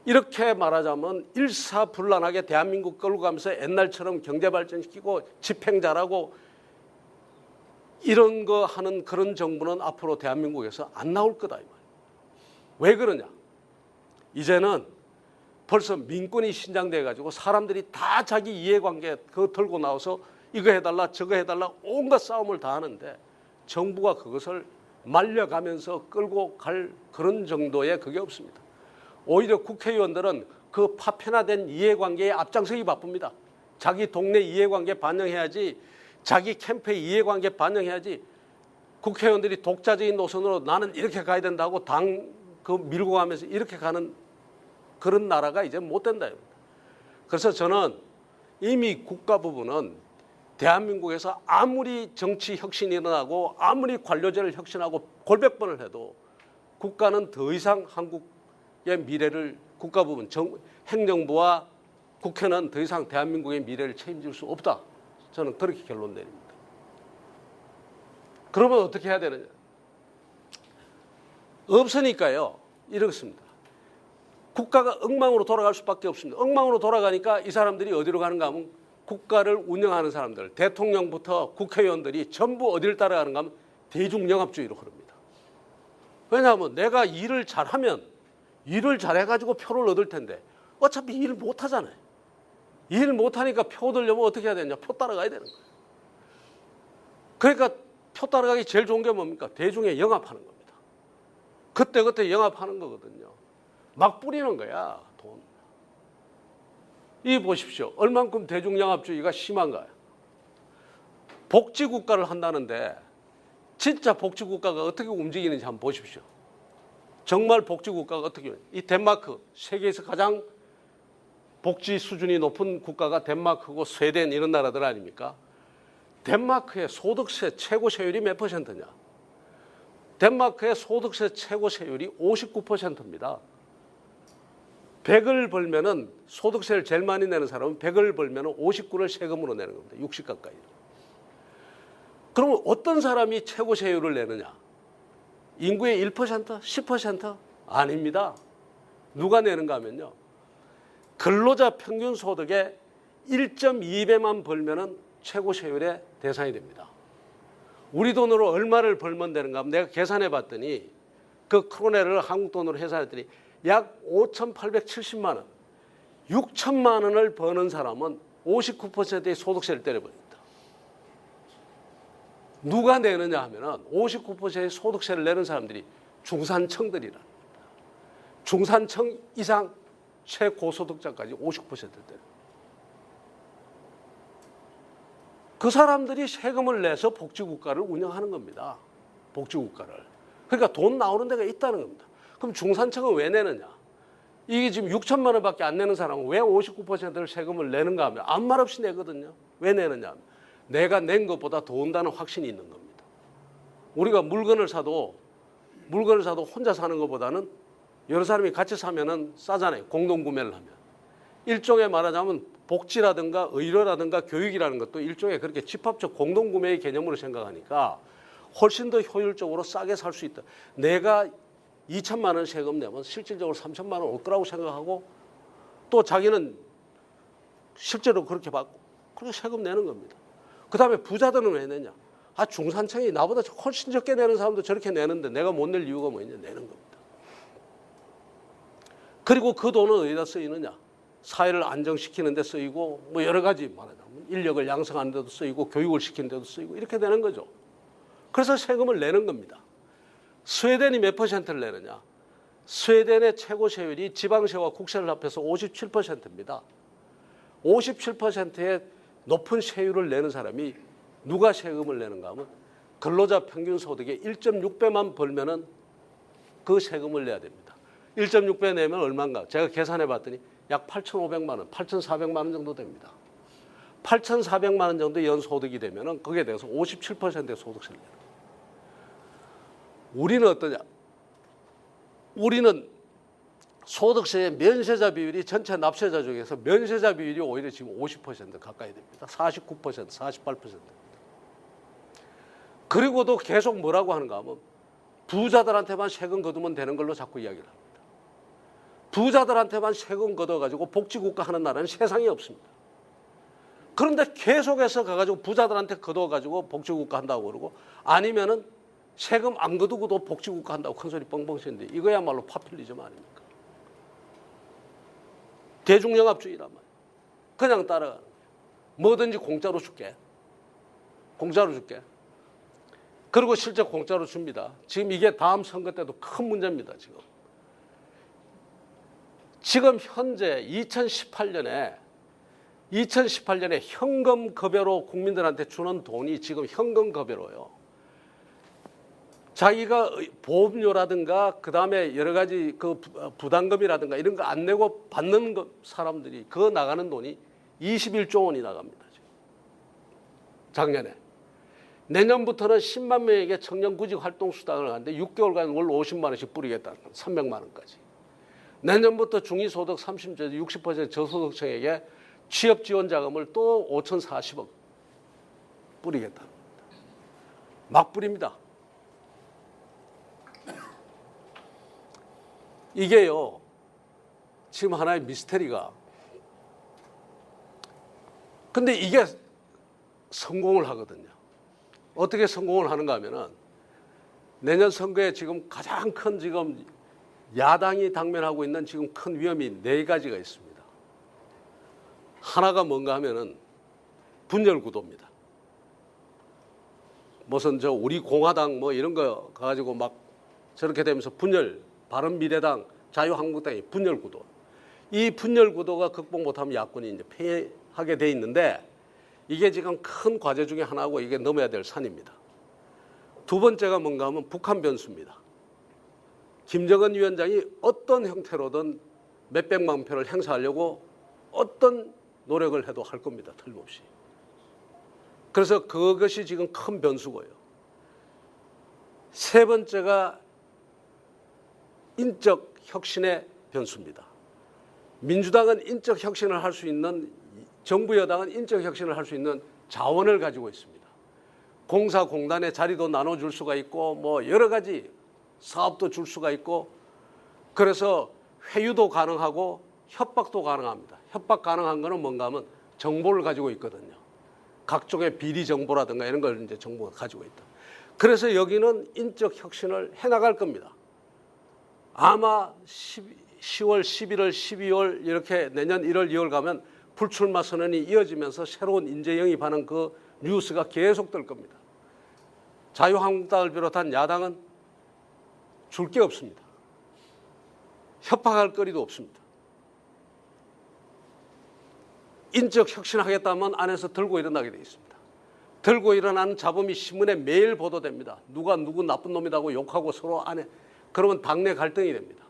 이렇게 말하자면 일사불란하게 대한민국 끌고 가면서 옛날처럼 경제 발전시키고 집행 잘하고 이런 거 하는 그런 정부는 앞으로 대한민국에서 안 나올 거다 이 말이에요. 왜 그러냐? 이제는 벌써 민권이 신장돼 가지고 사람들이 다 자기 이해관계 그거 들고 나와서 이거 해달라 저거 해달라 온갖 싸움을 다 하는데 정부가 그것을 말려가면서 끌고 갈 그런 정도의 그게 없습니다. 오히려 국회의원들은 그 파편화된 이해관계에 앞장서기 바쁩니다. 자기 동네 이해관계 반영해야지 자기 캠프의 이해관계 반영해야지 국회의원들이 독자적인 노선으로 나는 이렇게 가야 된다고 당 그 밀고 가면서 이렇게 가는 그런 나라가 이제 못 된다. 그래서 저는 이미 국가 부분은 대한민국에서 아무리 정치 혁신이 일어나고 아무리 관료제를 혁신하고 골백번을 해도 국가는 더 이상 한국의 미래를 국가 부분 행정부와 국회는 더 이상 대한민국의 미래를 책임질 수 없다. 저는 그렇게 결론 내립니다. 그러면 어떻게 해야 되느냐? 없으니까요. 이렇습니다. 국가가 엉망으로 돌아갈 수밖에 없습니다. 엉망으로 돌아가니까 이 사람들이 어디로 가는가 하면 국가를 운영하는 사람들, 대통령부터 국회의원들이 전부 어디를 따라가는가 하면 대중영합주의로 흐릅니다. 왜냐하면 내가 일을 잘하면 일을 잘해가지고 표를 얻을 텐데 어차피 일을 못하잖아요. 일 못하니까 표 얻으려면 어떻게 해야 되냐? 표 따라가야 되는 거예요. 그러니까 표 따라가기 제일 좋은 게 뭡니까? 대중에 영합하는 겁니다. 그때그때 영합하는 거거든요. 막 뿌리는 거야, 돈. 이 보십시오. 얼만큼 대중영합주의가 심한가요? 복지국가를 한다는데 진짜 복지국가가 어떻게 움직이는지 한번 보십시오. 정말 복지국가가 어떻게, 이 덴마크, 세계에서 가장 복지 수준이 높은 국가가 덴마크고 스웨덴 이런 나라들 아닙니까? 덴마크의 소득세 최고 세율이 몇 %냐? 덴마크의 소득세 최고 세율이 59%입니다. 100을 벌면은 소득세를 제일 많이 내는 사람은 100을 벌면은 59를 세금으로 내는 겁니다. 60 가까이. 그러면 어떤 사람이 최고 세율을 내느냐? 인구의 1%? 10%? 아닙니다. 누가 내는가 하면요. 근로자 평균 소득의 1.2배만 벌면은 최고 세율의 대상이 됩니다. 우리 돈으로 얼마를 벌면 되는가 하면 내가 계산해 봤더니 그 크로네를 한국 돈으로 계산했더니 약 5,870만 원, 6천만 원을 버는 사람은 59%의 소득세를 때려버립니다. 누가 내느냐 하면은 59%의 소득세를 내는 사람들이 중산층들이라는 겁니다. 중산층 이상 최고소득자까지 50%를 때려. 그 사람들이 세금을 내서 복지국가를 운영하는 겁니다. 복지국가를. 그러니까 돈 나오는 데가 있다는 겁니다. 그럼 중산층은 왜 내느냐? 이게 지금 6천만 원밖에 안 내는 사람은 왜 59%를 세금을 내는가 하면 아무 말 없이 내거든요. 왜 내느냐 하면 내가 낸 것보다 더 온다는 확신이 있는 겁니다. 우리가 물건을 사도 혼자 사는 것보다는 여러 사람이 같이 사면은 싸잖아요. 공동구매를 하면. 일종의 말하자면 복지라든가 의료라든가 교육이라는 것도 일종의 그렇게 집합적 공동구매의 개념으로 생각하니까 훨씬 더 효율적으로 싸게 살 수 있다. 내가 2천만 원 세금 내면 실질적으로 3천만 원 올 거라고 생각하고 또 자기는 실제로 그렇게 받고 그렇게 세금 내는 겁니다. 그 다음에 부자들은 왜 내냐? 중산층이 나보다 훨씬 적게 내는 사람도 저렇게 내는데 내가 못 낼 이유가 뭐냐? 내는 겁니다. 그리고 그 돈은 어디다 쓰이느냐? 사회를 안정시키는 데 쓰이고 뭐 여러 가지 말하자면 인력을 양성하는 데도 쓰이고 교육을 시키는 데도 쓰이고 이렇게 되는 거죠. 그래서 세금을 내는 겁니다. 스웨덴이 몇 퍼센트를 내느냐? 스웨덴의 최고 세율이 지방세와 국세를 합해서 57%입니다. 57%의 높은 세율을 내는 사람이 누가 세금을 내는가 하면 근로자 평균 소득의 1.6배만 벌면은 그 세금을 내야 됩니다. 1.6배 내면 얼마인가? 제가 계산해 봤더니 약 8,500만 원, 8,400만 원 정도 됩니다. 8,400만 원 정도 연소득이 되면은 거기에 대해서 57%의 소득세를 내요. 우리는 어떠냐? 우리는 소득세의 면세자 비율이 전체 납세자 중에서 면세자 비율이 오히려 지금 50% 가까이 됩니다. 49%, 48%. 그리고도 계속 뭐라고 하는가 하면 부자들한테만 세금 거두면 되는 걸로 자꾸 이야기를 합니다. 부자들한테만 세금 걷어가지고 복지국가 하는 나라는 세상에 없습니다. 그런데 계속해서 가가지고 부자들한테 걷어가지고 복지국가 한다고 그러고 아니면은 세금 안 거두고도 복지국가 한다고 큰소리 뻥뻥 치는데 이거야말로 파퓰리즘 아닙니까? 대중영합주의란 말이에요. 그냥 따라가는 거예요. 뭐든지 공짜로 줄게. 공짜로 줄게. 그리고 실제 공짜로 줍니다. 지금 이게 다음 선거 때도 큰 문제입니다. 지금 현재 2018년에 현금급여로 국민들한테 주는 돈이 지금 현금급여로요. 자기가 보험료라든가 그다음에 여러 가지 그 부담금이라든가 이런 거 안 내고 받는 사람들이 그 나가는 돈이 21조 원이 나갑니다. 지금. 작년에. 내년부터는 10만 명에게 청년 구직 활동 수당을 하는데 6개월간 월 50만 원씩 뿌리겠다는 300만 원까지. 내년부터 중위소득 60% 저소득층에게 취업 지원 자금을 또 5,040억 뿌리겠다는 겁니다. 막 뿌립니다. 이게요, 지금 하나의 미스테리가. 근데 이게 성공을 하거든요. 어떻게 성공을 하는가 하면은 내년 선거에 지금 가장 큰 지금 야당이 당면하고 있는 지금 큰 위험이 4가지가 있습니다. 하나가 뭔가 하면은 분열구도입니다. 무슨 우리 공화당 뭐 이런 거 가지고 막 저렇게 되면서 바른미래당, 자유한국당이 분열구도. 이 분열구도가 극복 못하면 야권이 이제 패하게 돼 있는데 이게 지금 큰 과제 중에 하나고 이게 넘어야 될 산입니다. 두 번째가 뭔가 하면 북한 변수입니다. 김정은 위원장이 어떤 형태로든 몇백만 표를 행사하려고 어떤 노력을 해도 할 겁니다. 틀림없이. 그래서 그것이 지금 큰 변수고요. 세 번째가 인적 혁신의 변수입니다. 민주당은 인적 혁신을 할 수 있는, 정부 여당은 인적 혁신을 할 수 있는 자원을 가지고 있습니다. 공사공단의 자리도 나눠줄 수가 있고 뭐 여러 가지 사업도 줄 수가 있고 그래서 회유도 가능하고 협박도 가능합니다. 협박 가능한 거는 뭔가 하면 정보를 가지고 있거든요. 각종의 비리 정보라든가 이런 걸 이제 정부가 가지고 있다. 그래서 여기는 인적 혁신을 해나갈 겁니다. 아마 10월, 11월, 12월 이렇게 내년 1월, 2월 가면 불출마 선언이 이어지면서 새로운 인재 영입하는 그 뉴스가 계속 뜰 겁니다. 자유한국당을 비롯한 야당은 줄 게 없습니다. 협박할 거리도 없습니다. 인적 혁신하겠다면 안에서 들고 일어나게 돼 있습니다. 들고 일어나는 잡음이 신문에 매일 보도됩니다. 누가 누구 나쁜 놈이라고 욕하고 서로 안에 그러면 당내 갈등이 됩니다.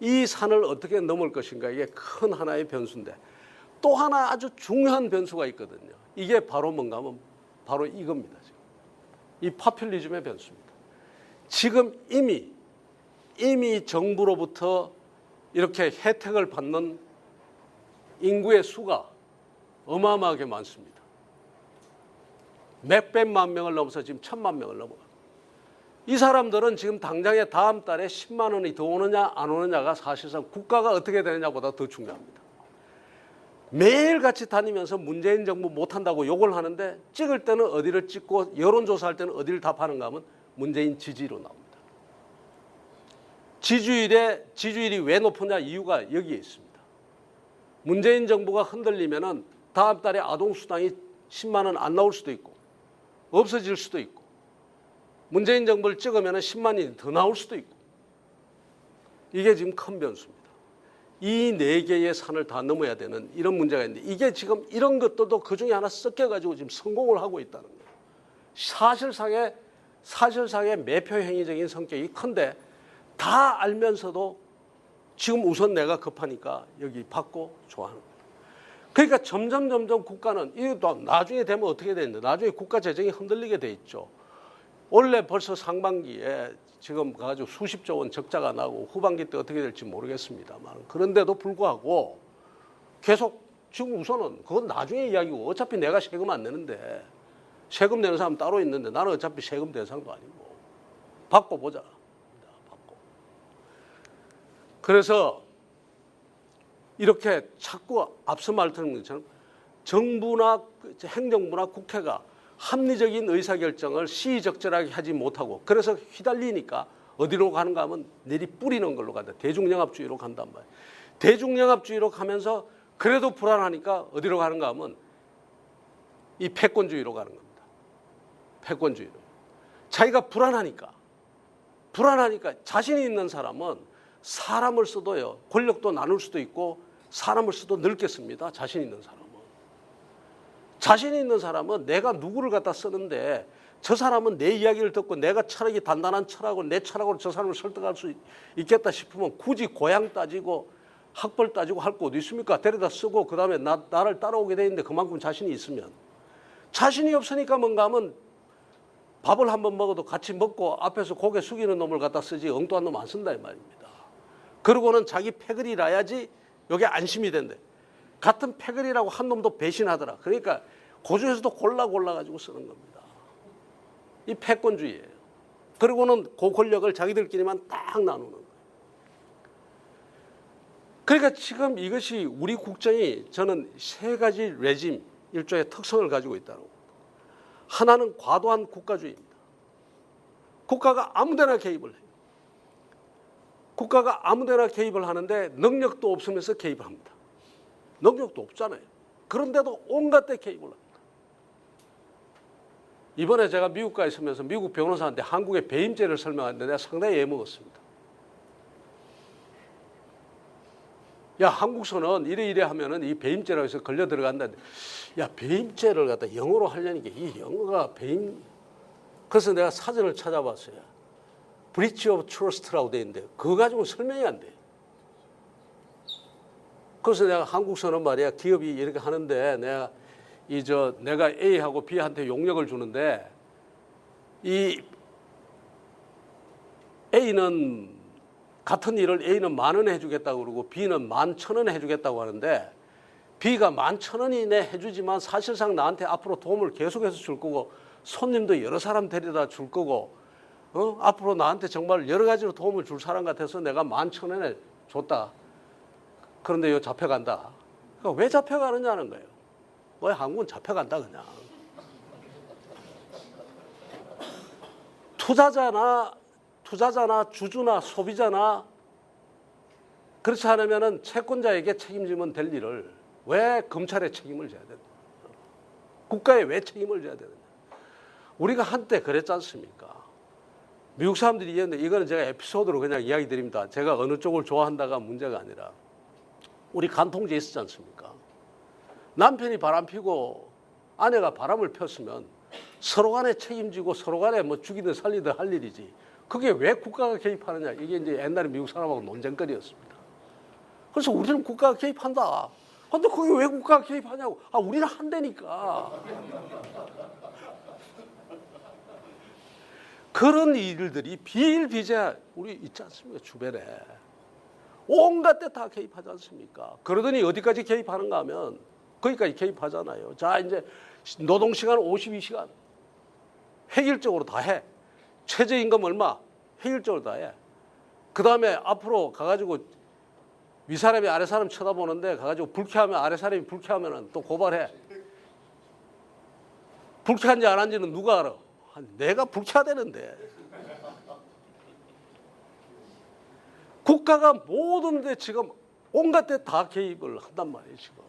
이 산을 어떻게 넘을 것인가 이게 큰 하나의 변수인데 또 하나 아주 중요한 변수가 있거든요. 이게 바로 뭔가 하면 바로 이겁니다. 지금. 이 파퓰리즘의 변수입니다. 지금 이미 정부로부터 이렇게 혜택을 받는 인구의 수가 어마어마하게 많습니다. 몇백만 명을 넘어서 지금 1,000만 명을 넘어가. 이 사람들은 지금 당장에 다음 달에 10만 원이 더 오느냐 안 오느냐가 사실상 국가가 어떻게 되느냐보다 더 중요합니다. 매일같이 다니면서 문재인 정부 못한다고 욕을 하는데 찍을 때는 어디를 찍고 여론조사할 때는 어디를 답하는가 하면 문재인 지지로 나옵니다. 지지율이 왜 높으냐 이유가 여기에 있습니다. 문재인 정부가 흔들리면은 다음 달에 아동수당이 10만 원 안 나올 수도 있고 없어질 수도 있고 문재인 정부를 찍으면은 10만 원이 더 나올 수도 있고 이게 지금 큰 변수입니다. 이 네 개의 산을 다 넘어야 되는 이런 문제가 있는데 이게 지금 이런 것들도 그중에 하나 섞여가지고 지금 성공을 하고 있다는 거예요. 사실상의 매표 행위적인 성격이 큰데 다 알면서도 지금 우선 내가 급하니까 여기 받고 좋아하는 거예요. 그러니까 점점 국가는 이거 나중에 되면 어떻게 되는데 나중에 국가 재정이 흔들리게 돼 있죠. 원래 벌써 상반기에 지금 가지고 수십조 원 적자가 나고 후반기 때 어떻게 될지 모르겠습니다만 그런데도 불구하고 계속 지금 우선은 그건 나중에 이야기고 어차피 내가 세금 안 내는데 세금 내는 사람 따로 있는데 나는 어차피 세금 대상도 아니고 받고 보자. 받고. 그래서 이렇게 자꾸 앞서 말했던 것처럼 정부나 행정부나 국회가 합리적인 의사결정을 시의적절하게 하지 못하고 그래서 휘달리니까 어디로 가는가 하면 내리 뿌리는 걸로 간다. 대중영합주의로 간단 말이에요. 대중영합주의로 가면서 그래도 불안하니까 어디로 가는가 하면 이 패권주의로 가는 겁니다. 패권주의로. 자기가 불안하니까 자신이 있는 사람은 사람을 써도요. 권력도 나눌 수도 있고 사람을 써도 늙겠습니다. 자신 있는 사람은. 자신이 있는 사람은 내가 누구를 갖다 쓰는데 저 사람은 내 이야기를 듣고 내가 철학이 단단한 철학을 내 철학으로 저 사람을 설득할 수 있겠다 싶으면 굳이 고향 따지고 학벌 따지고 할 거 어디 있습니까? 데려다 쓰고 그다음에 나를 따라오게 돼 있는데 그만큼 자신이 있으면 자신이 없으니까 뭔가 하면 밥을 한번 먹어도 같이 먹고 앞에서 고개 숙이는 놈을 갖다 쓰지 엉뚱한 놈 안 쓴다 이 말입니다. 그러고는 자기 패거리 나야지 여기 안심이 된대. 같은 패거리라고 한 놈도 배신하더라. 그러니까 고중에서도 골라가지고 쓰는 겁니다. 이 패권주의예요. 그리고는 그 권력을 자기들끼리만 딱 나누는 거예요. 그러니까 지금 이것이 우리 국정이 저는 세 가지 레짐, 일종의 특성을 가지고 있다는 겁니다. 하나는 과도한 국가주의입니다. 국가가 아무데나 개입을 해요. 국가가 아무데나 개입을 하는데 능력도 없으면서 개입을 합니다. 능력도 없잖아요. 그런데도 온갖 데 개입을 합니다. 이번에 제가 미국 가 있으면서 미국 변호사한테 한국의 배임죄를 설명하는데 내가 상당히 애먹었습니다. 야, 한국서는 이래 하면은 이 배임죄라고 해서 걸려 들어간다는데 야, 배임죄를 갖다 영어로 하려니까 이 영어가 배임 그래서 내가 사전을 찾아봤어요. 브리치 오브 트러스트라고 돼 있는데 그거 가지고 설명이 안 돼요. 그래서 내가 한국서는 말이야 기업이 이렇게 하는데 내가 A하고 B한테 용역을 주는데 이 A는 같은 일을 A는 10,000원 해주겠다고 그러고 B는 11,000원 해주겠다고 하는데 B가 11,000원이 내 해주지만 사실상 나한테 앞으로 도움을 계속해서 줄 거고 손님도 여러 사람 데려다 줄 거고 앞으로 나한테 정말 여러 가지로 도움을 줄 사람 같아서 내가 11,000원에 줬다. 그런데 이거 잡혀간다. 그러니까 왜 잡혀가느냐는 거예요. 왜 한국은 잡혀간다 그냥. 투자자나 주주나 소비자나 그렇지 않으면은 채권자에게 책임지면 될 일을 왜 검찰에 책임을 져야 되냐? 국가에 왜 책임을 져야 되느냐? 우리가 한때 그랬지 않습니까? 미국 사람들이 이해했는데 이거는 제가 에피소드로 그냥 이야기 드립니다. 제가 어느 쪽을 좋아한다가 문제가 아니라 우리 간통죄 있었지 않습니까? 남편이 바람 피고 아내가 바람을 폈으면 서로 간에 책임지고 서로 간에 뭐 죽이든 살리든 할 일이지. 그게 왜 국가가 개입하느냐. 이게 이제 옛날에 미국 사람하고 논쟁거리였습니다. 그래서 우리는 국가가 개입한다. 근데 그게 왜 국가가 개입하냐고. 아, 우리는 한다니까. 그런 일들이 비일비재 우리 있지 않습니까? 주변에. 온갖 데 다 개입하지 않습니까? 그러더니 어디까지 개입하는가 하면 거기까지 개입하잖아요. 자, 이제 노동시간 52시간. 획일적으로 다 해. 최저임금 얼마? 획일적으로 다 해. 그 다음에 앞으로 가가지고 윗사람이 아랫사람 쳐다보는데 가가지고 불쾌하면 아랫사람이 불쾌하면 또 고발해. 불쾌한지 안 한지는 누가 알아? 내가 불쾌하다는데. 국가가 모든 데 지금 온갖 데 다 개입을 한단 말이에요, 지금.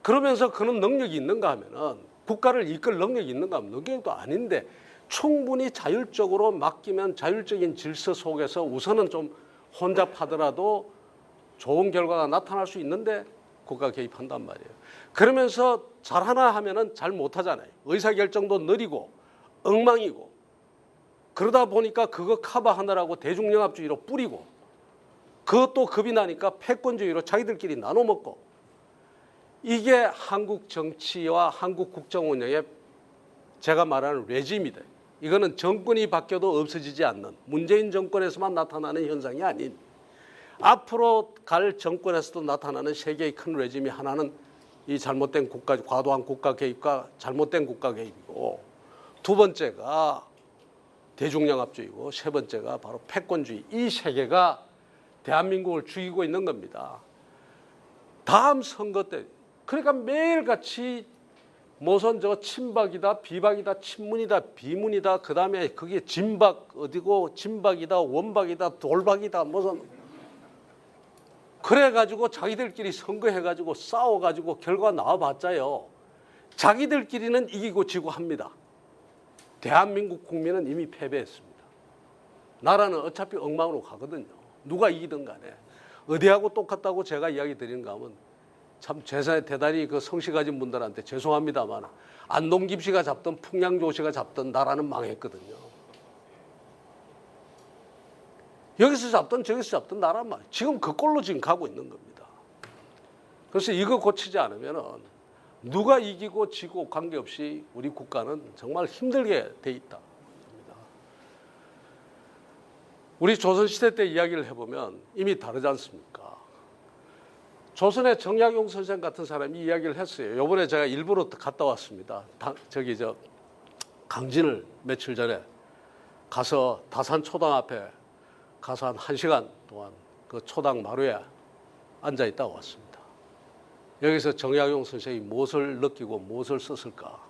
그러면서 그런 능력이 있는가 하면은 국가를 이끌 능력이 있는가 하면 능력도 아닌데 충분히 자율적으로 맡기면 자율적인 질서 속에서 우선은 좀 혼잡하더라도 좋은 결과가 나타날 수 있는데 국가가 개입한단 말이에요. 그러면서 잘하나 하면은 잘 못하잖아요. 의사결정도 느리고 엉망이고 그러다 보니까 그거 커버하느라고 대중영합주의로 뿌리고 그것도 겁이 나니까 패권주의로 자기들끼리 나눠 먹고 이게 한국 정치와 한국 국정 운영의 제가 말하는 레짐이다. 이거는 정권이 바뀌어도 없어지지 않는 문재인 정권에서만 나타나는 현상이 아닌 앞으로 갈 정권에서도 나타나는 세계의 큰 레짐이 하나는 이 잘못된 국가, 과도한 국가 개입과 잘못된 국가 개입이고 두 번째가 대중영합주의고 세 번째가 바로 패권주의. 이 세 개가 대한민국을 죽이고 있는 겁니다. 다음 선거 때 그러니까 매일같이 무슨 저 친박이다 비박이다 친문이다 비문이다 그다음에 그게 진박 어디고 진박이다 원박이다 돌박이다 무슨 그래가지고 자기들끼리 선거해가지고 싸워가지고 결과 나와봤자요. 자기들끼리는 이기고 지고 합니다. 대한민국 국민은 이미 패배했습니다. 나라는 어차피 엉망으로 가거든요. 누가 이기든 간에. 어디하고 똑같다고 제가 이야기 드리는가 하면 참 대단히 그 성씨 가진 분들한테 죄송합니다만 안동김 씨가 잡던 풍량조 씨가 잡던 나라는 망했거든요. 여기서 잡던 저기서 잡던 나라는 망. 지금 그 꼴로 지금 가고 있는 겁니다. 그래서 이거 고치지 않으면은 누가 이기고 지고 관계없이 우리 국가는 정말 힘들게 돼 있다. 우리 조선시대 때 이야기를 해보면 이미 다르지 않습니까? 조선의 정약용 선생 같은 사람이 이야기를 했어요. 요번에 제가 일부러 갔다 왔습니다. 강진을 며칠 전에 가서 다산 초당 앞에 가서 한 1시간 동안 그 초당 마루에 앉아 있다가 왔습니다. 여기서 정약용 선생이 무엇을 느끼고 무엇을 썼을까?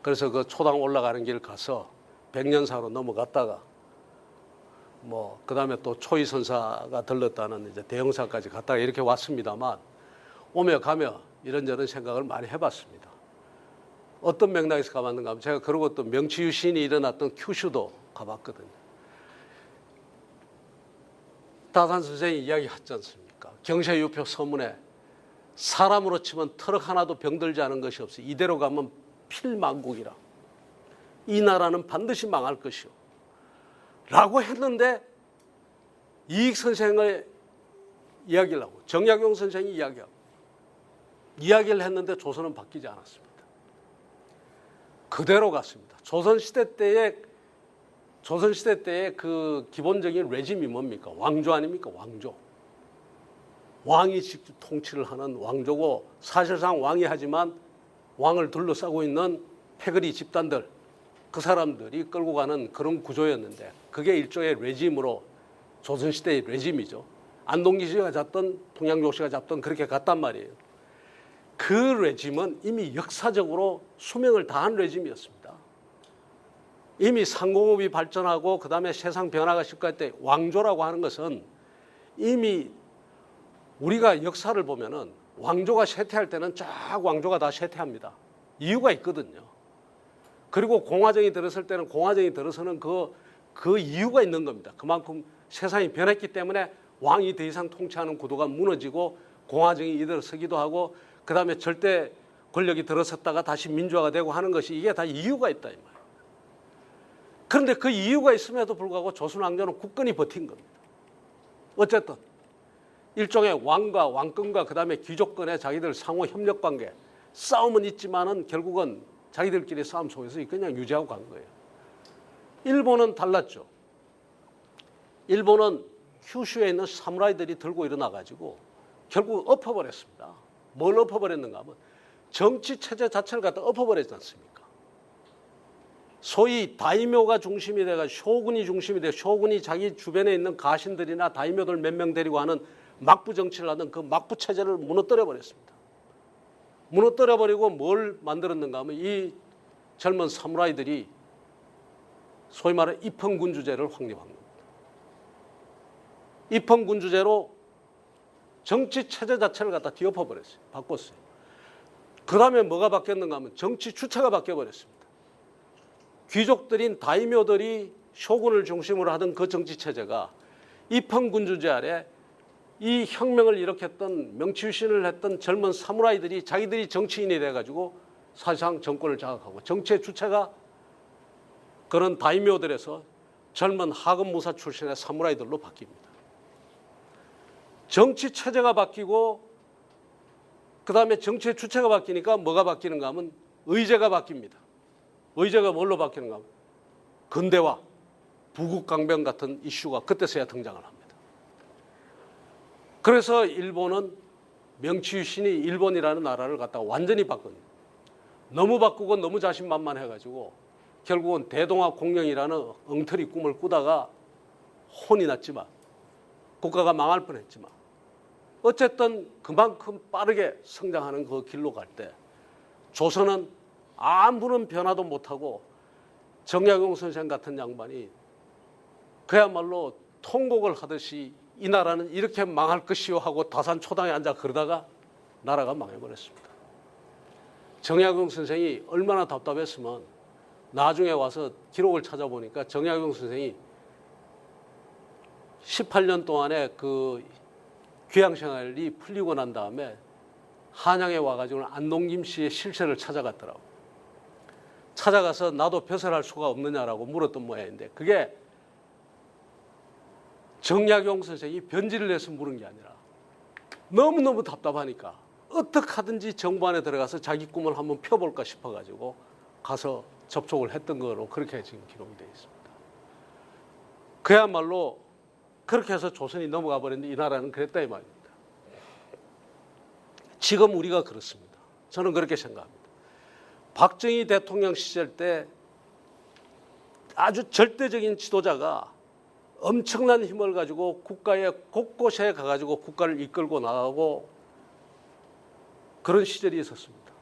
그래서 그 초당 올라가는 길 가서 백년사로 넘어갔다가 그 다음에 또 초이선사가 들렀다는 이제 대형사까지 갔다가 이렇게 왔습니다만 오며 가며 이런저런 생각을 많이 해봤습니다. 어떤 맥락에서 가봤는가 하면 제가 그러고 또 명치유신이 일어났던 큐슈도 가봤거든요. 다산 선생이 이야기하지 않습니까? 경세유표 서문에 사람으로 치면 트럭 하나도 병들지 않은 것이 없어. 이대로 가면 필망국이라. 이 나라는 반드시 망할 것이오. 라고 했는데 이익 선생의 이야기를 하고 정약용 선생이 이야기를 했는데 조선은 바뀌지 않았습니다. 그대로 갔습니다. 조선시대 때의 그 기본적인 레짐이 뭡니까? 왕조 아닙니까? 왕조. 왕이 직접 통치를 하는 왕조고 사실상 왕이 하지만 왕을 둘러싸고 있는 패거리 집단들 그 사람들이 끌고 가는 그런 구조였는데 그게 일종의 레짐으로 조선시대의 레짐이죠. 안동기 씨가 잡던 통양조 씨가 잡던 그렇게 갔단 말이에요. 그 레짐은 이미 역사적으로 수명을 다한 레짐이었습니다. 이미 상공업이 발전하고 그다음에 세상 변화가 시작할 때 왕조라고 하는 것은 이미 우리가 역사를 보면은 왕조가 쇠퇴할 때는 쫙 왕조가 다 쇠퇴합니다. 이유가 있거든요. 그리고 공화정이 들었을 때는 공화정이 들어서는 그 이유가 있는 겁니다. 그만큼 세상이 변했기 때문에 왕이 더 이상 통치하는 구도가 무너지고 공화정이 일어서기도 하고 그다음에 절대 권력이 들어섰다가 다시 민주화가 되고 하는 것이 이게 다 이유가 있다 이 말이에요. 그런데 그 이유가 있음에도 불구하고 조선 왕조는 굳건히 버틴 겁니다. 어쨌든 일종의 왕과 왕권과 그다음에 귀족권의 자기들 상호 협력 관계 싸움은 있지만은 결국은 자기들끼리 싸움 속에서 그냥 유지하고 간 거예요. 일본은 달랐죠. 일본은 큐슈에 있는 사무라이들이 들고 일어나 가지고 결국 엎어버렸습니다. 뭘 엎어버렸는가 하면 정치 체제 자체를 갖다 엎어버렸지 않습니까? 소위 다이묘가 중심이 돼가 쇼군이 중심이 돼 쇼군이 자기 주변에 있는 가신들이나 다이묘들 몇 명 데리고 하는 막부 정치를 하던 그 막부 체제를 무너뜨려 버렸습니다. 무너뜨려 버리고 뭘 만들었는가 하면 이 젊은 사무라이들이 소위 말하는 입헌군주제를 확립한 겁니다. 입헌군주제로 정치 체제 자체를 갖다 뒤엎어 버렸어요. 바꿨어요. 그 다음에 뭐가 바뀌었는가 하면 정치 주체가 바뀌어 버렸습니다. 귀족들인 다이묘들이 쇼군을 중심으로 하던 그 정치 체제가 입헌군주제 아래 이 혁명을 일으켰던 명치유신을 했던 젊은 사무라이들이 자기들이 정치인이 돼가지고 사실상 정권을 장악하고 정치의 주체가 그런 다이묘들에서 젊은 하급무사 출신의 사무라이들로 바뀝니다. 정치 체제가 바뀌고 그 다음에 정치의 주체가 바뀌니까 뭐가 바뀌는가 하면 의제가 바뀝니다. 의제가 뭘로 바뀌는가 하면 근대화, 부국강병 같은 이슈가 그때서야 등장을 합니다. 그래서 일본은 명치유신이 일본이라는 나라를 갖다가 완전히 바꾼 너무 바꾸고 너무 자신만만해가지고 결국은 대동아 공영이라는 엉터리 꿈을 꾸다가 혼이 났지만 국가가 망할 뻔했지만 어쨌든 그만큼 빠르게 성장하는 그 길로 갈 때 조선은 아무런 변화도 못하고 정약용 선생 같은 양반이 그야말로 통곡을 하듯이 이 나라는 이렇게 망할 것이요 하고 다산초당에 앉아 그러다가 나라가 망해버렸습니다. 정약용 선생이 얼마나 답답했으면 나중에 와서 기록을 찾아보니까 정약용 선생이 18년 동안의 그 귀향생활이 풀리고 난 다음에 한양에 와가지고 안동김 씨의 실체를 찾아갔더라고. 찾아가서 나도 벼슬할 수가 없느냐라고 물었던 모양인데 그게 정약용 선생이 변질을 해서 물은 게 아니라 너무너무 답답하니까 어떻게 하든지 정부 안에 들어가서 자기 꿈을 한번 펴볼까 싶어가지고 가서 접촉을 했던 거로 그렇게 지금 기록이 되어 있습니다. 그야말로 그렇게 해서 조선이 넘어가 버렸는데 이 나라는 그랬다 이 말입니다. 지금 우리가 그렇습니다. 저는 그렇게 생각합니다. 박정희 대통령 시절 때 아주 절대적인 지도자가 엄청난 힘을 가지고 국가의 곳곳에 가가지고 국가를 이끌고 나가고 그런 시절이 있었습니다.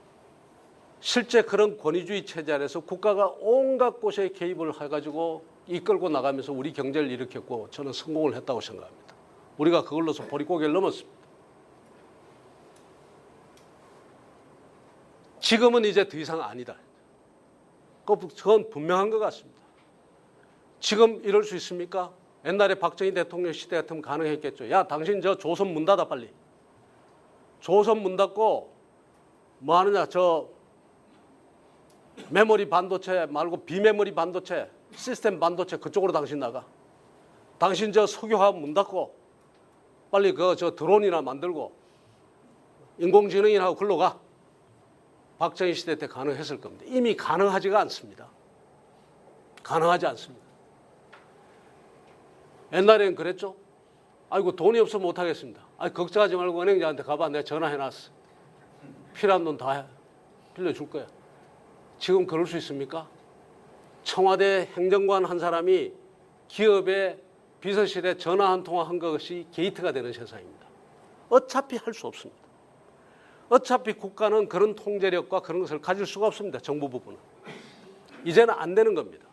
실제 그런 권위주의 체제 아래서 국가가 온갖 곳에 개입을 해가지고 이끌고 나가면서 우리 경제를 일으켰고 저는 성공을 했다고 생각합니다. 우리가 그걸로서 보릿고개를 넘었습니다. 지금은 이제 더 이상 아니다. 그건 분명한 것 같습니다. 지금 이럴 수 있습니까? 옛날에 박정희 대통령 시대 같으면 가능했겠죠. 야, 당신 저 조선 문 닫아 빨리. 조선 문 닫고 뭐 하느냐, 저 메모리 반도체 말고 비메모리 반도체, 시스템 반도체 그쪽으로 당신 나가. 당신 저 석유화학 문 닫고 빨리 그 저 드론이나 만들고 인공지능이나 하고 글로 가. 박정희 시대 때 가능했을 겁니다. 이미 가능하지가 않습니다. 가능하지 않습니다. 옛날에는 그랬죠. 아이고 돈이 없어서 못하겠습니다. 아이 걱정하지 말고 은행장한테 가봐. 내가 전화해놨어. 필요한 돈 다 빌려줄 거야. 지금 그럴 수 있습니까? 청와대 행정관 한 사람이 기업의 비서실에 전화 한 통화 한 것이 게이트가 되는 세상입니다. 어차피 할 수 없습니다. 어차피 국가는 그런 통제력과 그런 것을 가질 수가 없습니다. 정부 부분은. 이제는 안 되는 겁니다.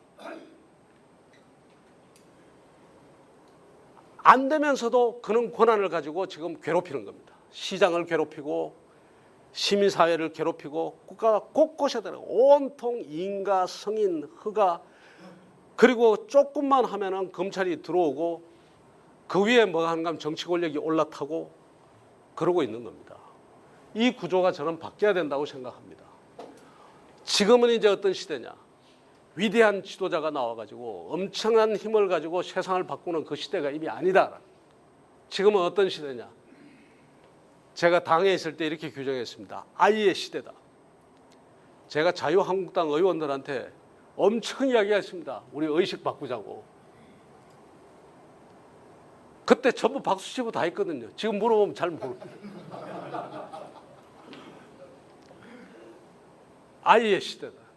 안 되면서도 그런 권한을 가지고 지금 괴롭히는 겁니다. 시장을 괴롭히고 시민사회를 괴롭히고 국가가 곳곳에 들어가 온통 인가, 성인, 허가 그리고 조금만 하면은 검찰이 들어오고 그 위에 뭐 하는가 하면 정치 권력이 올라타고 그러고 있는 겁니다. 이 구조가 저는 바뀌어야 된다고 생각합니다. 지금은 이제 어떤 시대냐. 위대한 지도자가 나와가지고 엄청난 힘을 가지고 세상을 바꾸는 그 시대가 이미 아니다. 지금은 어떤 시대냐. 제가 당에 있을 때 이렇게 규정했습니다. 아이의 시대다. 제가 자유한국당 의원들한테 엄청 이야기했습니다. 우리 의식 바꾸자고. 그때 전부 박수치고 다 했거든요. 지금 물어보면 잘 모르고. 아이의 시대다.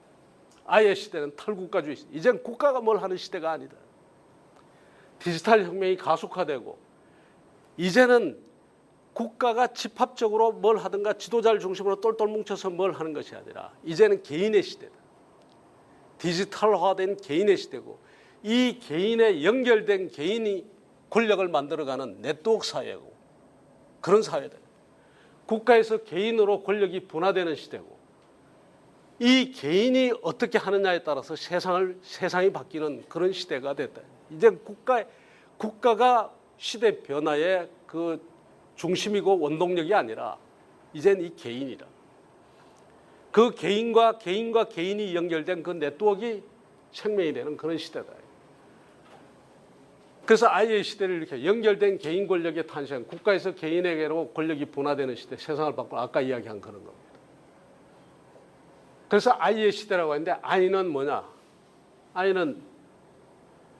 아이의 시대는 탈국가주의 시대. 이젠 국가가 뭘 하는 시대가 아니다. 디지털 혁명이 가속화되고 이제는 국가가 집합적으로 뭘 하든가 지도자를 중심으로 똘똘 뭉쳐서 뭘 하는 것이 아니라 이제는 개인의 시대다. 디지털화된 개인의 시대고 이 개인에 연결된 개인이 권력을 만들어가는 네트워크 사회고 그런 사회다. 국가에서 개인으로 권력이 분화되는 시대고 이 개인이 어떻게 하느냐에 따라서 세상이 바뀌는 그런 시대가 됐다. 이제 국가가 시대 변화의 그 중심이고 원동력이 아니라 이젠 이 개인이다. 그 개인과 개인이 연결된 그 네트워크가 생명이 되는 그런 시대다. 그래서 아이의 시대를 이렇게 연결된 개인 권력의 탄생, 국가에서 개인에게로 권력이 분화되는 시대, 세상을 바꾸는 아까 이야기한 그런 겁니다. 그래서 아이의 시대라고 하는데 아이는 뭐냐? 아이는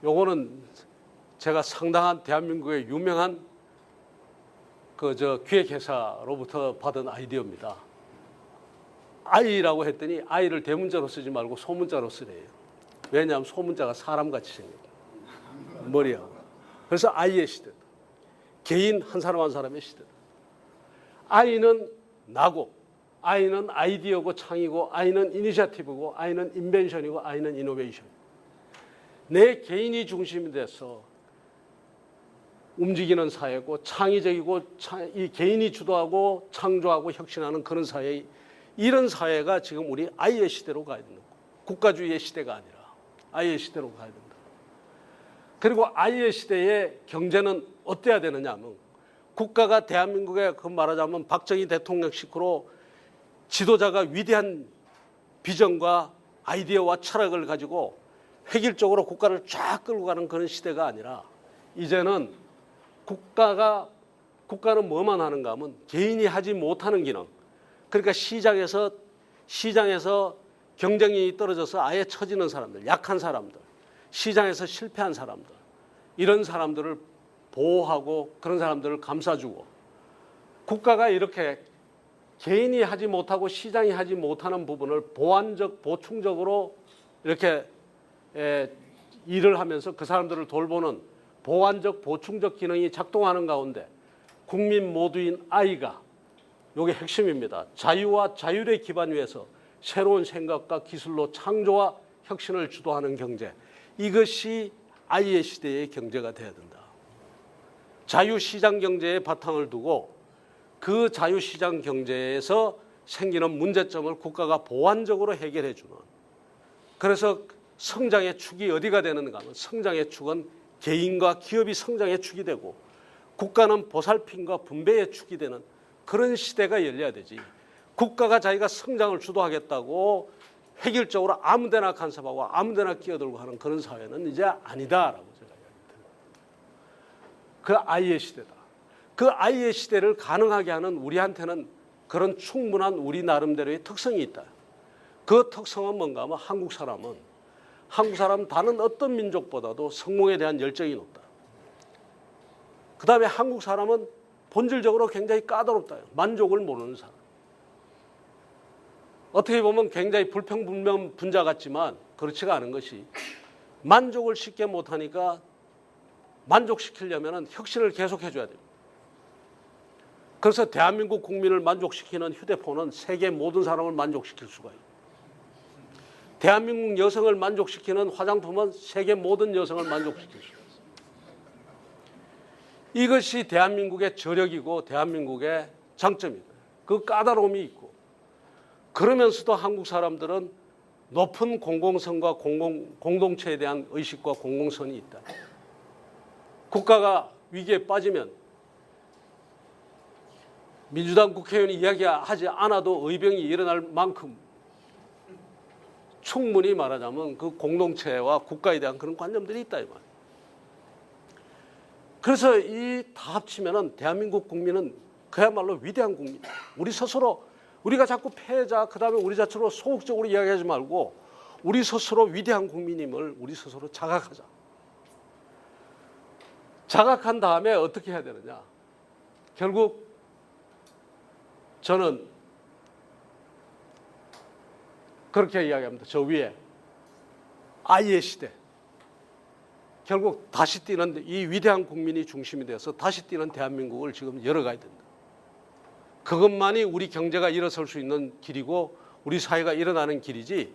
요거는 제가 상당한 대한민국의 유명한 기획회사로부터 받은 아이디어입니다. 아이라고 했더니 아이를 대문자로 쓰지 말고 소문자로 쓰래요. 왜냐하면 소문자가 사람같이 생겼다. 머리하고. 그래서 아이의 시대다. 개인 한 사람 한 사람의 시대다. 아이는 나고 아이는 아이디어고 창의고 아이는 이니셔티브고 아이는 인벤션이고 아이는 이노베이션. 내 개인이 중심이 돼서 움직이는 사회고 창의적이고 이 개인이 주도하고 창조하고 혁신하는 그런 사회, 이런 사회가 지금 우리 아이의 시대로 가야 된다. 국가주의의 시대가 아니라 아이의 시대로 가야 된다. 그리고 아이의 시대의 경제는 어때야 되느냐 하면 국가가 대한민국에 그 말하자면 박정희 대통령 식으로 지도자가 위대한 비전과 아이디어와 철학을 가지고 획일적으로 국가를 쫙 끌고 가는 그런 시대가 아니라 이제는 국가는 뭐만 하는가 하면 개인이 하지 못하는 기능. 그러니까 시장에서 경쟁력이 떨어져서 아예 처지는 사람들, 약한 사람들, 시장에서 실패한 사람들, 이런 사람들을 보호하고 그런 사람들을 감싸주고 국가가 이렇게 개인이 하지 못하고 시장이 하지 못하는 부분을 보완적, 보충적으로 이렇게 일을 하면서 그 사람들을 돌보는 보완적, 보충적 기능이 작동하는 가운데 국민 모두인 아이가 이게 핵심입니다. 자유와 자율의 기반 위에서 새로운 생각과 기술로 창조와 혁신을 주도하는 경제. 이것이 아이의 시대의 경제가 돼야 된다. 자유시장 경제의 바탕을 두고 그 자유시장 경제에서 생기는 문제점을 국가가 보완적으로 해결해 주는. 그래서 성장의 축이 어디가 되는가 하면 성장의 축은 개인과 기업이 성장의 축이 되고 국가는 보살핌과 분배의 축이 되는 그런 시대가 열려야 되지. 국가가 자기가 성장을 주도하겠다고 획일적으로 아무데나 간섭하고 아무데나 끼어들고 하는 그런 사회는 이제 아니다라고 제가 이야기합니다. 그 아이의 시대다. 그 아이의 시대를 가능하게 하는 우리한테는 그런 충분한 우리 나름대로의 특성이 있다. 그 특성은 뭔가 하면 한국 사람은 다른 어떤 민족보다도 성공에 대한 열정이 높다. 그 다음에 한국 사람은 본질적으로 굉장히 까다롭다. 만족을 모르는 사람. 어떻게 보면 굉장히 불평불명 분자 같지만 그렇지가 않은 것이 만족을 쉽게 못하니까 만족시키려면 혁신을 계속해줘야 됩니다. 그래서 대한민국 국민을 만족시키는 휴대폰은 세계 모든 사람을 만족시킬 수가 있어요. 대한민국 여성을 만족시키는 화장품은 세계 모든 여성을 만족시킬 수가 있어요. 이것이 대한민국의 저력이고 대한민국의 장점이다. 그 까다로움이 있고 그러면서도 한국 사람들은 높은 공공성과 공동체에 대한 의식과 공공성이 있다. 국가가 위기에 빠지면 민주당 국회의원이 이야기하지 않아도 의병이 일어날 만큼 충분히 말하자면 그 공동체와 국가에 대한 그런 관념들이 있다 이 말이에요. 그래서 이 다 합치면은 대한민국 국민은 그야말로 위대한 국민. 우리 스스로 우리가 자꾸 패자 그다음에 우리 자체로 소극적으로 이야기하지 말고 우리 스스로 위대한 국민임을 우리 스스로 자각하자. 자각한 다음에 어떻게 해야 되느냐? 결국 저는 그렇게 이야기합니다. 저 위에 아이의 시대. 결국 다시 뛰는 이 위대한 국민이 중심이 돼서 다시 뛰는 대한민국을 지금 열어가야 된다. 그것만이 우리 경제가 일어설 수 있는 길이고 우리 사회가 일어나는 길이지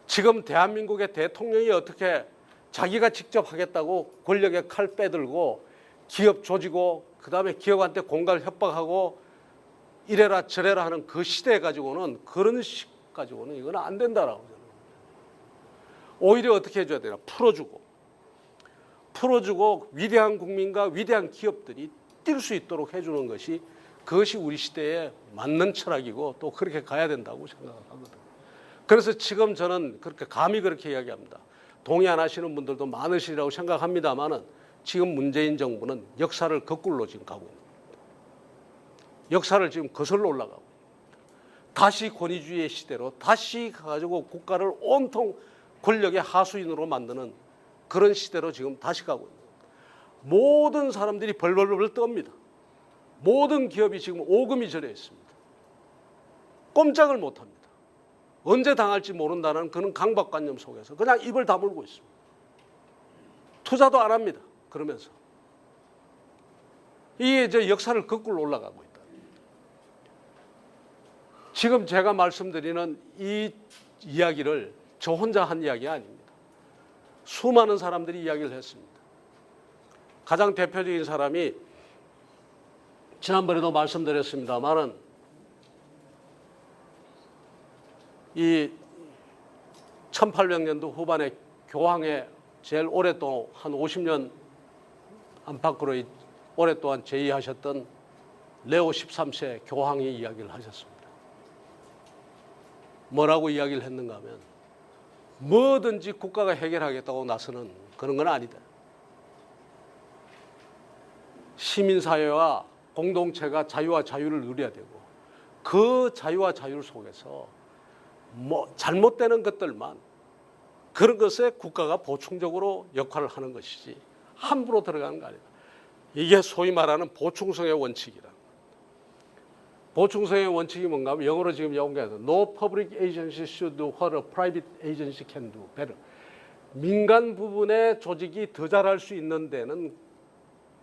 지금 대한민국의 대통령이 어떻게 자기가 직접 하겠다고 권력의 칼 빼들고 기업 조지고 그다음에 기업한테 공갈 협박하고 이래라 저래라 하는 그 시대 가지고는 그런 식 가지고는 이건 안 된다라고 저는. 오히려 어떻게 해줘야 되나? 풀어주고 위대한 국민과 위대한 기업들이 뛸 수 있도록 해주는 것이 그것이 우리 시대에 맞는 철학이고 또 그렇게 가야 된다고 생각하거든요. 그래서 지금 저는 그렇게 감히 그렇게 이야기합니다. 동의 안 하시는 분들도 많으시리라고 생각합니다만은 지금 문재인 정부는 역사를 거꾸로 지금 가고 있습니다. 역사를 지금 거슬러 올라가고 다시 권위주의의 시대로 다시 가지고 국가를 온통 권력의 하수인으로 만드는 그런 시대로 지금 다시 가고 있습니다. 모든 사람들이 벌벌벌 떱니다. 모든 기업이 지금 오금이 저려 있습니다. 꼼짝을 못합니다. 언제 당할지 모른다는 그런 강박관념 속에서 그냥 입을 다물고 있습니다. 투자도 안 합니다. 그러면서 이게 이제 역사를 거꾸로 올라가고 있다. 지금 제가 말씀드리는 이 이야기를 저 혼자 한 이야기가 아닙니다. 수많은 사람들이 이야기를 했습니다. 가장 대표적인 사람이 지난번에도 말씀드렸습니다만은 이 1800년도 후반에 교황에 제일 오랫동안 한 50년 안팎으로 오랫동안 재위하셨던 레오 13세 교황이 이야기를 하셨습니다. 뭐라고 이야기를 했는가 하면 뭐든지 국가가 해결하겠다고 나서는 그런 건 아니다. 시민사회와 공동체가 자유와 자유를 누려야 되고 그 자유와 자유 속에서 뭐 잘못되는 것들만 그런 것에 국가가 보충적으로 역할을 하는 것이지 함부로 들어가는 거 아니다. 이게 소위 말하는 보충성의 원칙이다. 보충성의 원칙이 뭔가 하면 영어로 지금 연구해서 No public agency should do what a private agency can do better. 민간 부분의 조직이 더 잘할 수 있는 데는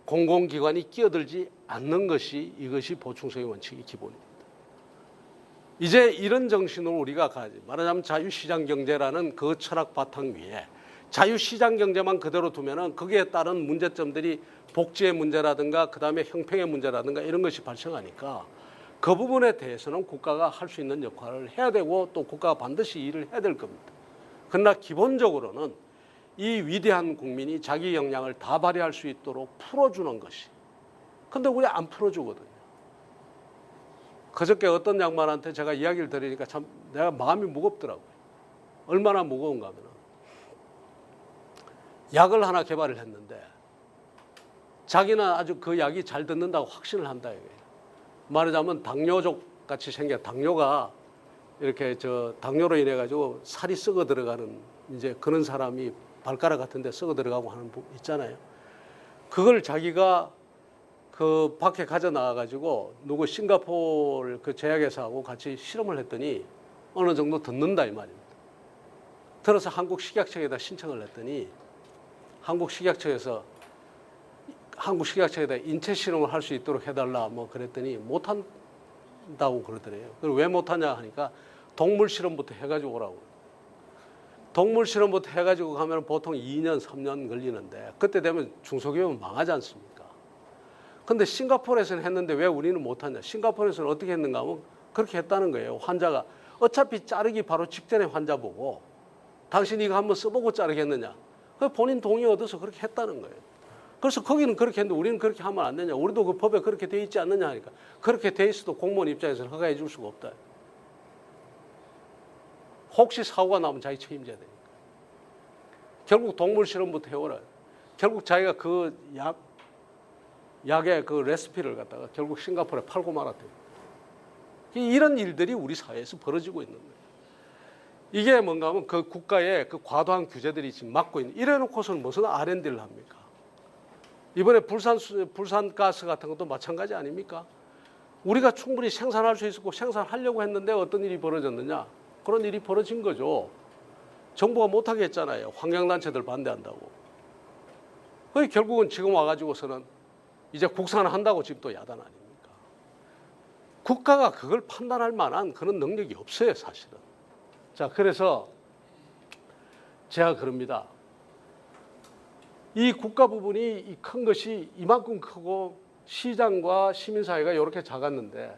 공공기관이 끼어들지 않는 것이 이것이 보충성의 원칙의 기본입니다. 이제 이런 정신으로 우리가 가야지. 말하자면 자유시장경제라는 그 철학 바탕 위에 자유시장경제만 그대로 두면은 거기에 따른 문제점들이 복지의 문제라든가 그다음에 형평의 문제라든가 이런 것이 발생하니까 그 부분에 대해서는 국가가 할 수 있는 역할을 해야 되고 또 국가가 반드시 일을 해야 될 겁니다. 그러나 기본적으로는 이 위대한 국민이 자기 역량을 다 발휘할 수 있도록 풀어주는 것이. 근데 우리 안 풀어주거든요. 그저께 어떤 양반한테 제가 이야기를 드리니까 참 내가 마음이 무겁더라고요. 얼마나 무거운가 하면 약을 하나 개발을 했는데 자기는 아주 그 약이 잘 듣는다고 확신을 한다 이거예요. 말하자면 당뇨족 같이 생겨 당뇨가 이렇게 당뇨로 인해 가지고 살이 썩어 들어가는 이제 그런 사람이 발가락 같은데 썩어 들어가고 하는 부 있잖아요. 그걸 자기가 그 밖에 가져 나와 가지고 누구 싱가포르 그 제약회사하고 같이 실험을 했더니 어느 정도 듣는다 이 말입니다. 들어서 한국 식약청에다 신청을 했더니 한국 식약청에다 인체 실험을 할 수 있도록 해달라 뭐 그랬더니 못한다고 그러더래요. 그걸 왜 못하냐 하니까 동물 실험부터 해가지고 오라고. 동물 실험부터 해가지고 가면 보통 2년, 3년 걸리는데 그때 되면 중소기업은 망하지 않습니까? 근데 싱가포르에서는 했는데 왜 우리는 못하냐? 싱가포르에서는 어떻게 했는가 하면 그렇게 했다는 거예요. 환자가 어차피 자르기 바로 직전에 환자 보고 당신 이거 한번 써보고 자르겠느냐? 그 본인 동의 얻어서 그렇게 했다는 거예요. 그래서 거기는 그렇게 했는데 우리는 그렇게 하면 안 되냐? 우리도 그 법에 그렇게 돼 있지 않느냐 하니까 그렇게 돼 있어도 공무원 입장에서는 허가해 줄 수가 없다. 혹시 사고가 나면 자기 책임져야 되니까. 결국 동물 실험부터 해오라. 결국 자기가 그 약의 그 레시피를 갖다가 결국 싱가포르에 팔고 말았대요. 이런 일들이 우리 사회에서 벌어지고 있는 거예요. 이게 뭔가 하면 그 국가의 그 과도한 규제들이 지금 막고 있는, 이래 놓고서는 무슨 R&D를 합니까? 이번에 불산가스 같은 것도 마찬가지 아닙니까? 우리가 충분히 생산할 수 있었고 생산하려고 했는데 어떤 일이 벌어졌느냐? 그런 일이 벌어진 거죠. 정부가 못하게 했잖아요. 환경단체들 반대한다고. 거의 결국은 지금 와가지고서는 이제 국산한다고 지금 또 야단 아닙니까? 국가가 그걸 판단할 만한 그런 능력이 없어요, 사실은. 자, 그래서 제가 그럽니다. 이 국가 부분이 큰 것이 이만큼 크고 시장과 시민사회가 이렇게 작았는데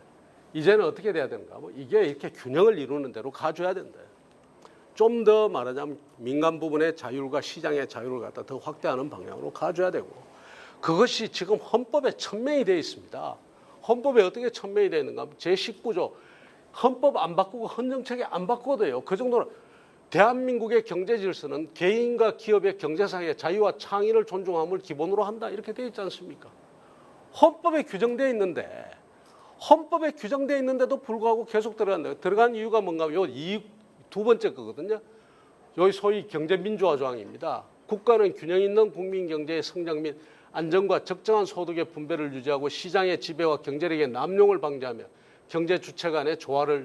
이제는 어떻게 돼야 되는가 하면 이게 이렇게 균형을 이루는 대로 가줘야 된다. 좀 더 말하자면 민간 부분의 자율과 시장의 자율을 갖다 더 확대하는 방향으로 가줘야 되고, 그것이 지금 헌법에 천명이 되어 있습니다. 헌법에 어떻게 천명이 되어 있는가 하면 제19조 헌법 안 바꾸고 헌정책에 안 바꿔도 돼요. 그 정도로 대한민국의 경제 질서는 개인과 기업의 경제사의 자유와 창의를 존중함을 기본으로 한다, 이렇게 되어 있지 않습니까? 헌법에 규정되어 있는데, 헌법에 규정되어 있는데도 불구하고 계속 들어간다. 들어간 이유가 뭔가 하면 요 두 번째 거거든요. 여기 소위 경제민주화 조항입니다. 국가는 균형 있는 국민 경제의 성장 및 안정과 적정한 소득의 분배를 유지하고 시장의 지배와 경제력의 남용을 방지하며 경제 주체 간의 조화를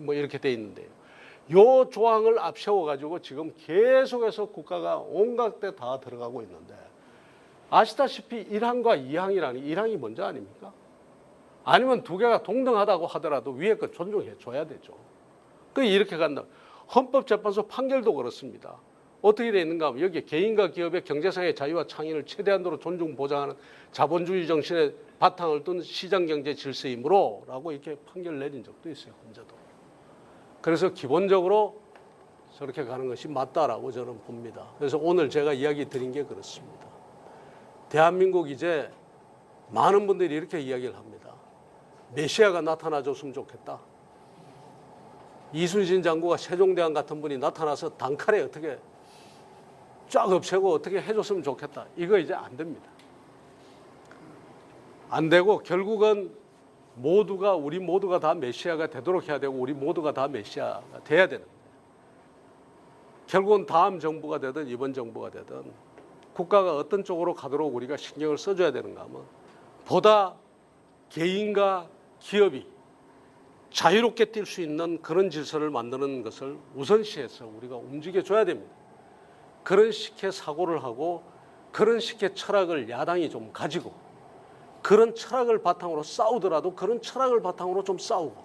뭐 이렇게 돼 있는데요. 요 조항을 앞세워 가지고 지금 계속해서 국가가 온갖 데 다 들어가고 있는데, 아시다시피 1항과 2항이라는, 1항이 먼저 아닙니까? 아니면 두 개가 동등하다고 하더라도 위에 거 존중해 줘야 되죠. 그 이렇게 간다. 헌법재판소 판결도 그렇습니다. 어떻게 되어 있는가 하면 여기에 개인과 기업의 경제상의 자유와 창의를 최대한도로 존중 보장하는 자본주의 정신의 바탕을 둔 시장경제 질서이므로 라고 이렇게 판결을 내린 적도 있어요. 혼자도. 그래서 기본적으로 저렇게 가는 것이 맞다라고 저는 봅니다. 그래서 오늘 제가 이야기 드린 게 그렇습니다. 대한민국 이제 많은 분들이 이렇게 이야기를 합니다. 메시아가 나타나줬으면 좋겠다. 이순신 장군과 세종대왕 같은 분이 나타나서 단칼에 어떻게 쫙 없애고 어떻게 해줬으면 좋겠다. 이거 이제 안 됩니다. 안 되고 결국은 우리 모두가 다 메시아가 되도록 해야 되고 우리 모두가 다 메시아가 돼야 되는 거예요. 결국은 다음 정부가 되든 이번 정부가 되든 국가가 어떤 쪽으로 가도록 우리가 신경을 써줘야 되는가 하면 보다 개인과 기업이 자유롭게 뛸 수 있는 그런 질서를 만드는 것을 우선시해서 우리가 움직여줘야 됩니다. 그런 식의 사고를 하고 그런 식의 철학을 야당이 좀 가지고 그런 철학을 바탕으로 싸우더라도 그런 철학을 바탕으로 좀 싸우고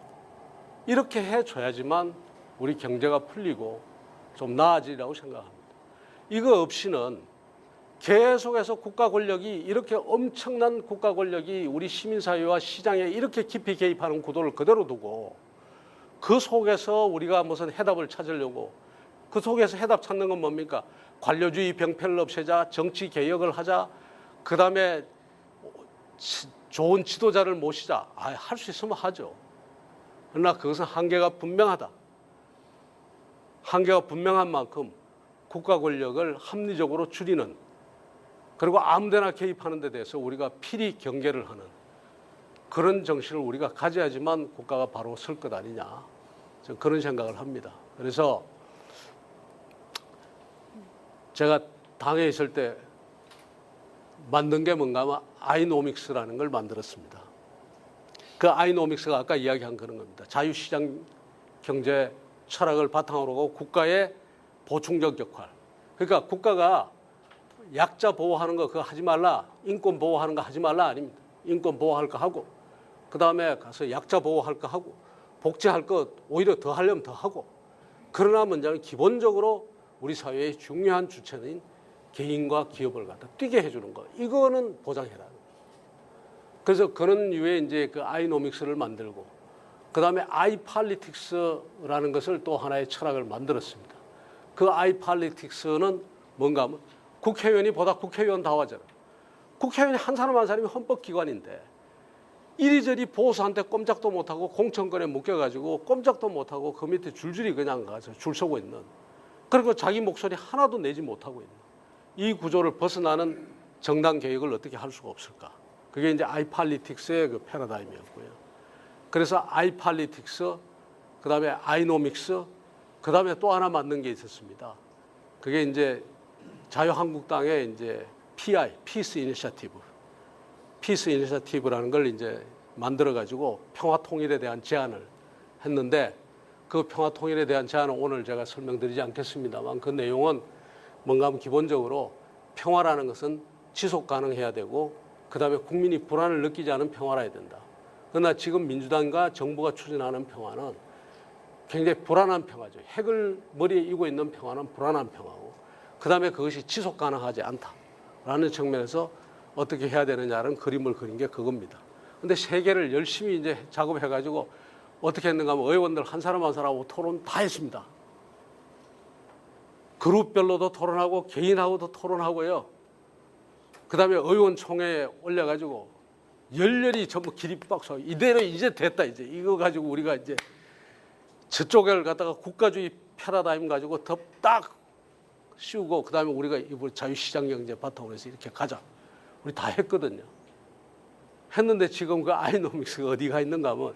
이렇게 해줘야지만 우리 경제가 풀리고 좀 나아지리라고 생각합니다. 이거 없이는 계속해서 국가 권력이 이렇게 엄청난 국가 권력이 우리 시민사회와 시장에 이렇게 깊이 개입하는 구도를 그대로 두고 그 속에서 우리가 무슨 해답을 찾으려고 그 속에서 해답 찾는 건 뭡니까? 관료주의 병폐를 없애자, 정치 개혁을 하자, 그 다음에 좋은 지도자를 모시자. 할 수 있으면 하죠. 그러나 그것은 한계가 분명하다. 한계가 분명한 만큼 국가 권력을 합리적으로 줄이는, 그리고 아무데나 개입하는 데 대해서 우리가 필히 경계를 하는 그런 정신을 우리가 가져야지만 국가가 바로 설 것 아니냐, 저는 그런 생각을 합니다. 그래서 제가 당에 있을 때 만든 게 뭔가 하면 아이노믹스라는 걸 만들었습니다. 그 아이노믹스가 아까 이야기한 그런 겁니다. 자유시장 경제 철학을 바탕으로 하고 국가의 보충적 역할. 그러니까 국가가 약자 보호하는 거 그거 하지 말라, 인권 보호하는 거 하지 말라 아닙니다. 인권 보호할 거 하고, 그 다음에 가서 약자 보호할 거 하고, 복지할 거 오히려 더 하려면 더 하고. 그러나 문제는 기본적으로 우리 사회의 중요한 주체는 개인과 기업을 갖다 뛰게 해주는 거, 이거는 보장해라. 그래서 그런 유의 이제 그 아이노믹스를 만들고 그다음에 아이팔리틱스라는 것을 또 하나의 철학을 만들었습니다. 그 아이팔리틱스는 뭔가 하면 국회의원이 보다 국회의원다워져라. 국회의원이 한 사람 한 사람이 헌법기관인데 이리저리 보수한테 꼼짝도 못하고 공천권에 묶여가지고 꼼짝도 못하고 그 밑에 줄줄이 그냥 가서 줄 서고 있는, 그리고 자기 목소리 하나도 내지 못하고 있는 이 구조를 벗어나는 정당 개혁을 어떻게 할 수가 없을까. 그게 이제 아이팔리틱스의 그 패러다임이었고요. 그래서 아이팔리틱스, 그다음에 아이노믹스, 그다음에 또 하나 만든 게 있었습니다. 그게 이제 자유한국당의 이제 PI, Peace Initiative, Peace Initiative라는 걸 이제 만들어 가지고 평화 통일에 대한 제안을 했는데, 그 평화 통일에 대한 제안은 오늘 제가 설명드리지 않겠습니다만 그 내용은 뭔가 하면 기본적으로 평화라는 것은 지속 가능해야 되고 그다음에 국민이 불안을 느끼지 않은 평화라야 된다. 그러나 지금 민주당과 정부가 추진하는 평화는 굉장히 불안한 평화죠. 핵을 머리에 이고 있는 평화는 불안한 평화고, 그다음에 그것이 지속 가능하지 않다라는 측면에서 어떻게 해야 되느냐는 그림을 그린 게 그겁니다. 근데 세 개를 열심히 이제 작업해가지고 어떻게 했는가 하면 의원들 한 사람 한 사람하고 토론 다 했습니다. 그룹별로도 토론하고 개인하고도 토론하고요. 그다음에 의원총회에 올려가지고 열렬히 전부 기립박수하고 이대로 이제 됐다, 이제 이거 가지고 우리가 이제 저쪽을 갖다가 국가주의 패러다임 가지고 더 딱 씌우고 그다음에 우리가 이번 자유시장 경제 바탕으로 해서 이렇게 가자. 우리 다 했거든요. 했는데 지금 그 아이노믹스가 어디가 있는가 하면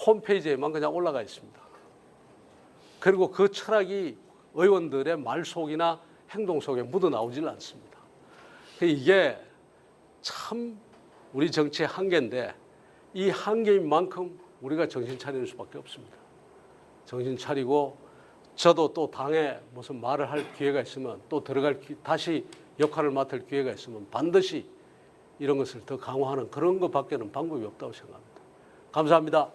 홈페이지에만 그냥 올라가 있습니다. 그리고 그 철학이 의원들의 말 속이나 행동 속에 묻어 나오질 않습니다. 이게 참 우리 정치의 한계인데, 이 한계인 만큼 우리가 정신 차리는 수밖에 없습니다. 정신 차리고 저도 또 당에 무슨 말을 할 기회가 있으면 또 다시 역할을 맡을 기회가 있으면 반드시 이런 것을 더 강화하는 그런 것밖에는 방법이 없다고 생각합니다. 감사합니다.